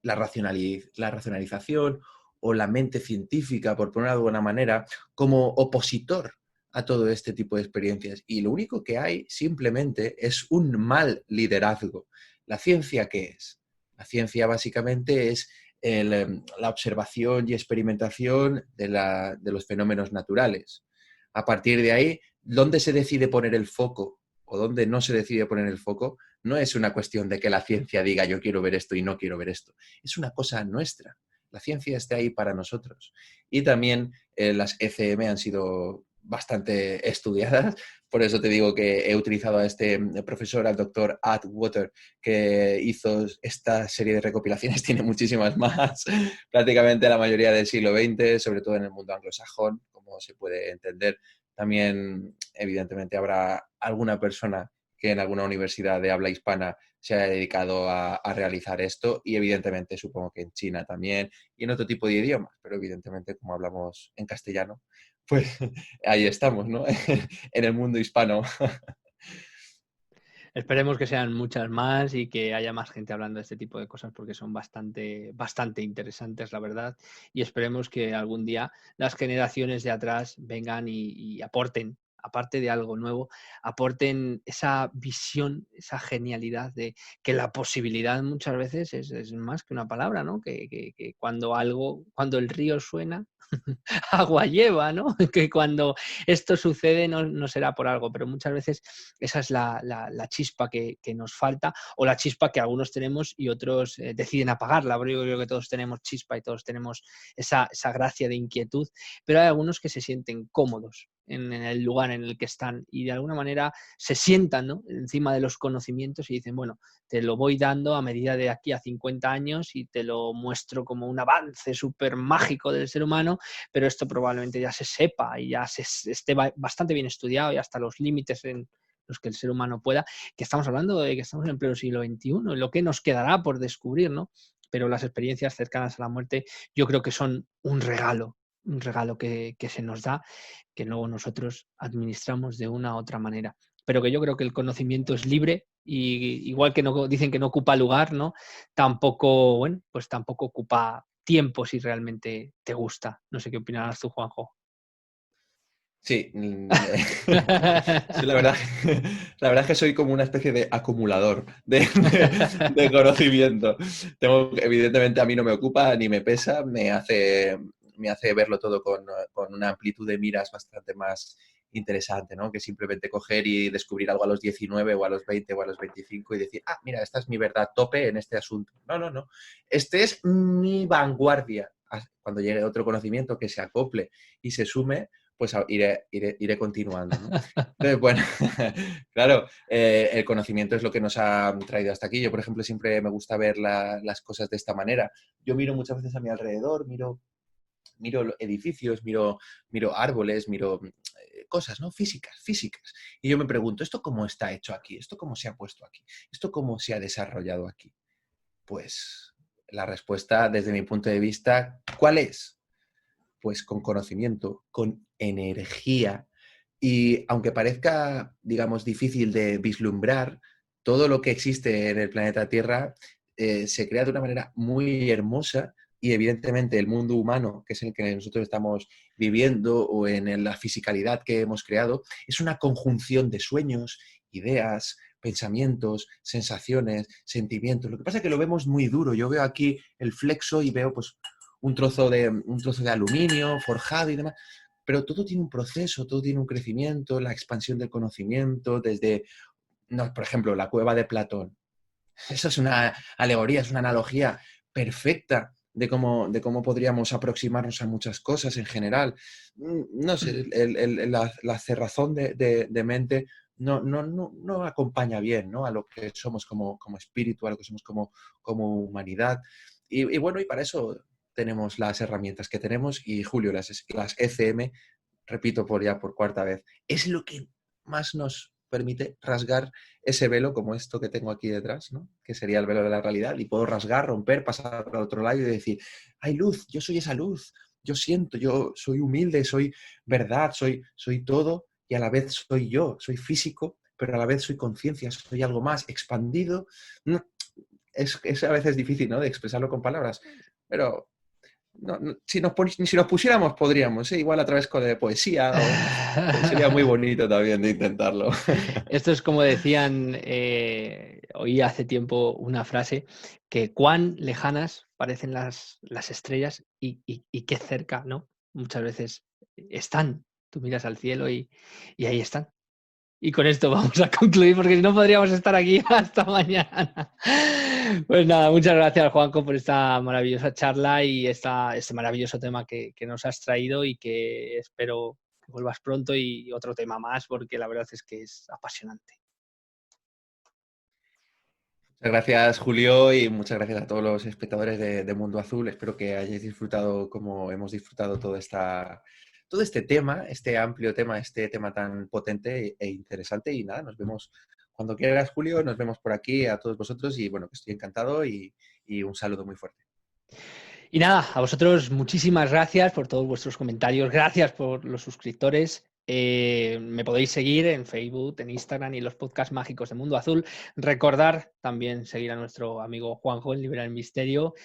racionalización o la mente científica, por ponerlo de alguna manera, como opositor a todo este tipo de experiencias. Y lo único que hay simplemente es un mal liderazgo. ¿La ciencia qué es? La ciencia básicamente es la observación y experimentación de los fenómenos naturales. A partir de ahí, ¿dónde se decide poner el foco o dónde no se decide poner el foco? No es una cuestión de que la ciencia diga yo quiero ver esto y no quiero ver esto. Es una cosa nuestra. La ciencia está ahí para nosotros. Y también las ECM han sido bastante estudiadas. Por eso te digo que he utilizado a este profesor, al doctor Atwater, que hizo esta serie de recopilaciones. Tiene muchísimas más, prácticamente la mayoría del siglo XX, sobre todo en el mundo anglosajón, como se puede entender. También, evidentemente, habrá alguna persona que en alguna universidad de habla hispana se haya dedicado a realizar esto y evidentemente supongo que en China también y en otro tipo de idiomas, pero evidentemente como hablamos en castellano, pues ahí estamos, ¿no? En el mundo hispano. Esperemos que sean muchas más y que haya más gente hablando de este tipo de cosas porque son bastante, bastante interesantes, la verdad. Y esperemos que algún día las generaciones de atrás vengan y aporten aparte de algo nuevo, aporten esa visión, esa genialidad de que la posibilidad muchas veces es más que una palabra, ¿no? Que cuando el río suena, agua lleva, ¿no? Que cuando esto sucede no será por algo, pero muchas veces esa es la chispa que nos falta, o la chispa que algunos tenemos y otros deciden apagarla, pero yo creo que todos tenemos chispa y todos tenemos esa gracia de inquietud, pero hay algunos que se sienten cómodos en el lugar en el que están y de alguna manera se sientan, ¿no?, encima de los conocimientos y dicen, bueno, te lo voy dando a medida de aquí a 50 años y te lo muestro como un avance súper mágico del ser humano, pero esto probablemente ya se sepa y ya esté bastante bien estudiado y hasta los límites en los que el ser humano pueda, que estamos hablando de que estamos en pleno siglo XXI, lo que nos quedará por descubrir, ¿no? Pero las experiencias cercanas a la muerte yo creo que son un regalo que se nos da, que luego nosotros administramos de una u otra manera. Pero que yo creo que el conocimiento es libre y igual que no, dicen que no ocupa lugar, ¿no? Tampoco, bueno, pues tampoco ocupa tiempo si realmente te gusta. No sé qué opinarás tú, Juanjo. Sí, sí, la verdad es que soy como una especie de acumulador de conocimiento. Evidentemente a mí no me ocupa ni me pesa, me hace verlo todo con una amplitud de miras bastante más interesante, ¿no? Que simplemente coger y descubrir algo a los 19 o a los 20 o a los 25 y decir, ah, mira, esta es mi verdad tope en este asunto. No, no, no. Este es mi vanguardia. Cuando llegue otro conocimiento que se acople y se sume, pues iré continuando, ¿no? Entonces, bueno, claro, el conocimiento es lo que nos ha traído hasta aquí. Yo, por ejemplo, siempre me gusta ver las cosas de esta manera. Yo miro muchas veces a mi alrededor, miro edificios, miro árboles, miro cosas, ¿no? Físicas. Y yo me pregunto, ¿esto cómo está hecho aquí? ¿Esto cómo se ha puesto aquí? ¿Esto cómo se ha desarrollado aquí? Pues la respuesta, desde mi punto de vista, ¿cuál es? Pues con conocimiento, con energía. Y aunque parezca, digamos, difícil de vislumbrar, todo lo que existe en el planeta Tierra se crea de una manera muy hermosa y evidentemente el mundo humano, que es el que nosotros estamos viviendo o en la fisicalidad que hemos creado, es una conjunción de sueños, ideas, pensamientos, sensaciones, sentimientos. Lo que pasa es que lo vemos muy duro. Yo veo aquí el flexo y veo pues un trozo de aluminio forjado y demás. Pero todo tiene un proceso, todo tiene un crecimiento, la expansión del conocimiento, desde, no, por ejemplo, la cueva de Platón. Eso es una alegoría, es una analogía perfecta de cómo podríamos aproximarnos a muchas cosas en general. No sé, la cerrazón de mente no acompaña bien, ¿no?, a lo que somos como espíritu, a lo que somos como humanidad. Y bueno, y para eso tenemos las herramientas que tenemos y Julio, las ECM, repito por cuarta vez, es lo que más nos permite rasgar ese velo como esto que tengo aquí detrás, ¿no?, que sería el velo de la realidad, y puedo rasgar, romper, pasar al otro lado y decir, hay luz, yo soy esa luz, yo siento, yo soy humilde, soy verdad, soy todo y a la vez soy yo, soy físico, pero a la vez soy conciencia, soy algo más expandido. Es a veces difícil, ¿no?, de expresarlo con palabras, pero si nos pusiéramos podríamos, ¿eh? Igual a través de poesía, sería muy bonito también de intentarlo. Esto es como decían, oí hace tiempo una frase, que cuán lejanas parecen las estrellas y qué cerca, ¿no? Muchas veces están. Tú miras al cielo y ahí están. Y con esto vamos a concluir porque si no podríamos estar aquí hasta mañana. Pues nada, muchas gracias, Juanjo, por esta maravillosa charla y este maravilloso tema que nos has traído y que espero que vuelvas pronto y otro tema más porque la verdad es que es apasionante. Muchas gracias, Julio, y muchas gracias a todos los espectadores de Mundo Azul. Espero que hayáis disfrutado como hemos disfrutado todo este tema, este amplio tema, este tema tan potente e interesante. Y nada, nos vemos cuando quieras, Julio. Nos vemos por aquí a todos vosotros y bueno, que estoy encantado y un saludo muy fuerte. Y nada, a vosotros muchísimas gracias por todos vuestros comentarios, gracias por los suscriptores. Me podéis seguir en Facebook, en Instagram y en los podcasts mágicos de Mundo Azul. Recordar también seguir a nuestro amigo Juanjo en Libera el Misterio,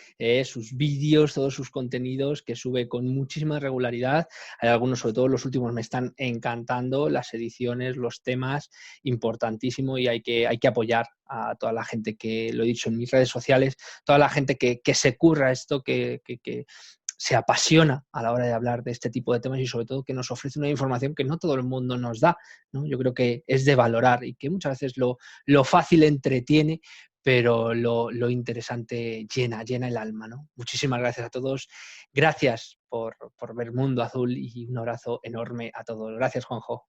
sus vídeos, todos sus contenidos que sube con muchísima regularidad. Hay algunos, sobre todo los últimos, me están encantando, las ediciones, los temas, importantísimo, y hay que apoyar a toda la gente que, lo he dicho en mis redes sociales, toda la gente que se curra esto, que se apasiona a la hora de hablar de este tipo de temas y sobre todo que nos ofrece una información que no todo el mundo nos da, ¿no? Yo creo que es de valorar y que muchas veces lo fácil entretiene, pero lo interesante llena el alma, ¿no? Muchísimas gracias a todos. Gracias por ver Mundo Azul y un abrazo enorme a todos. Gracias, Juanjo.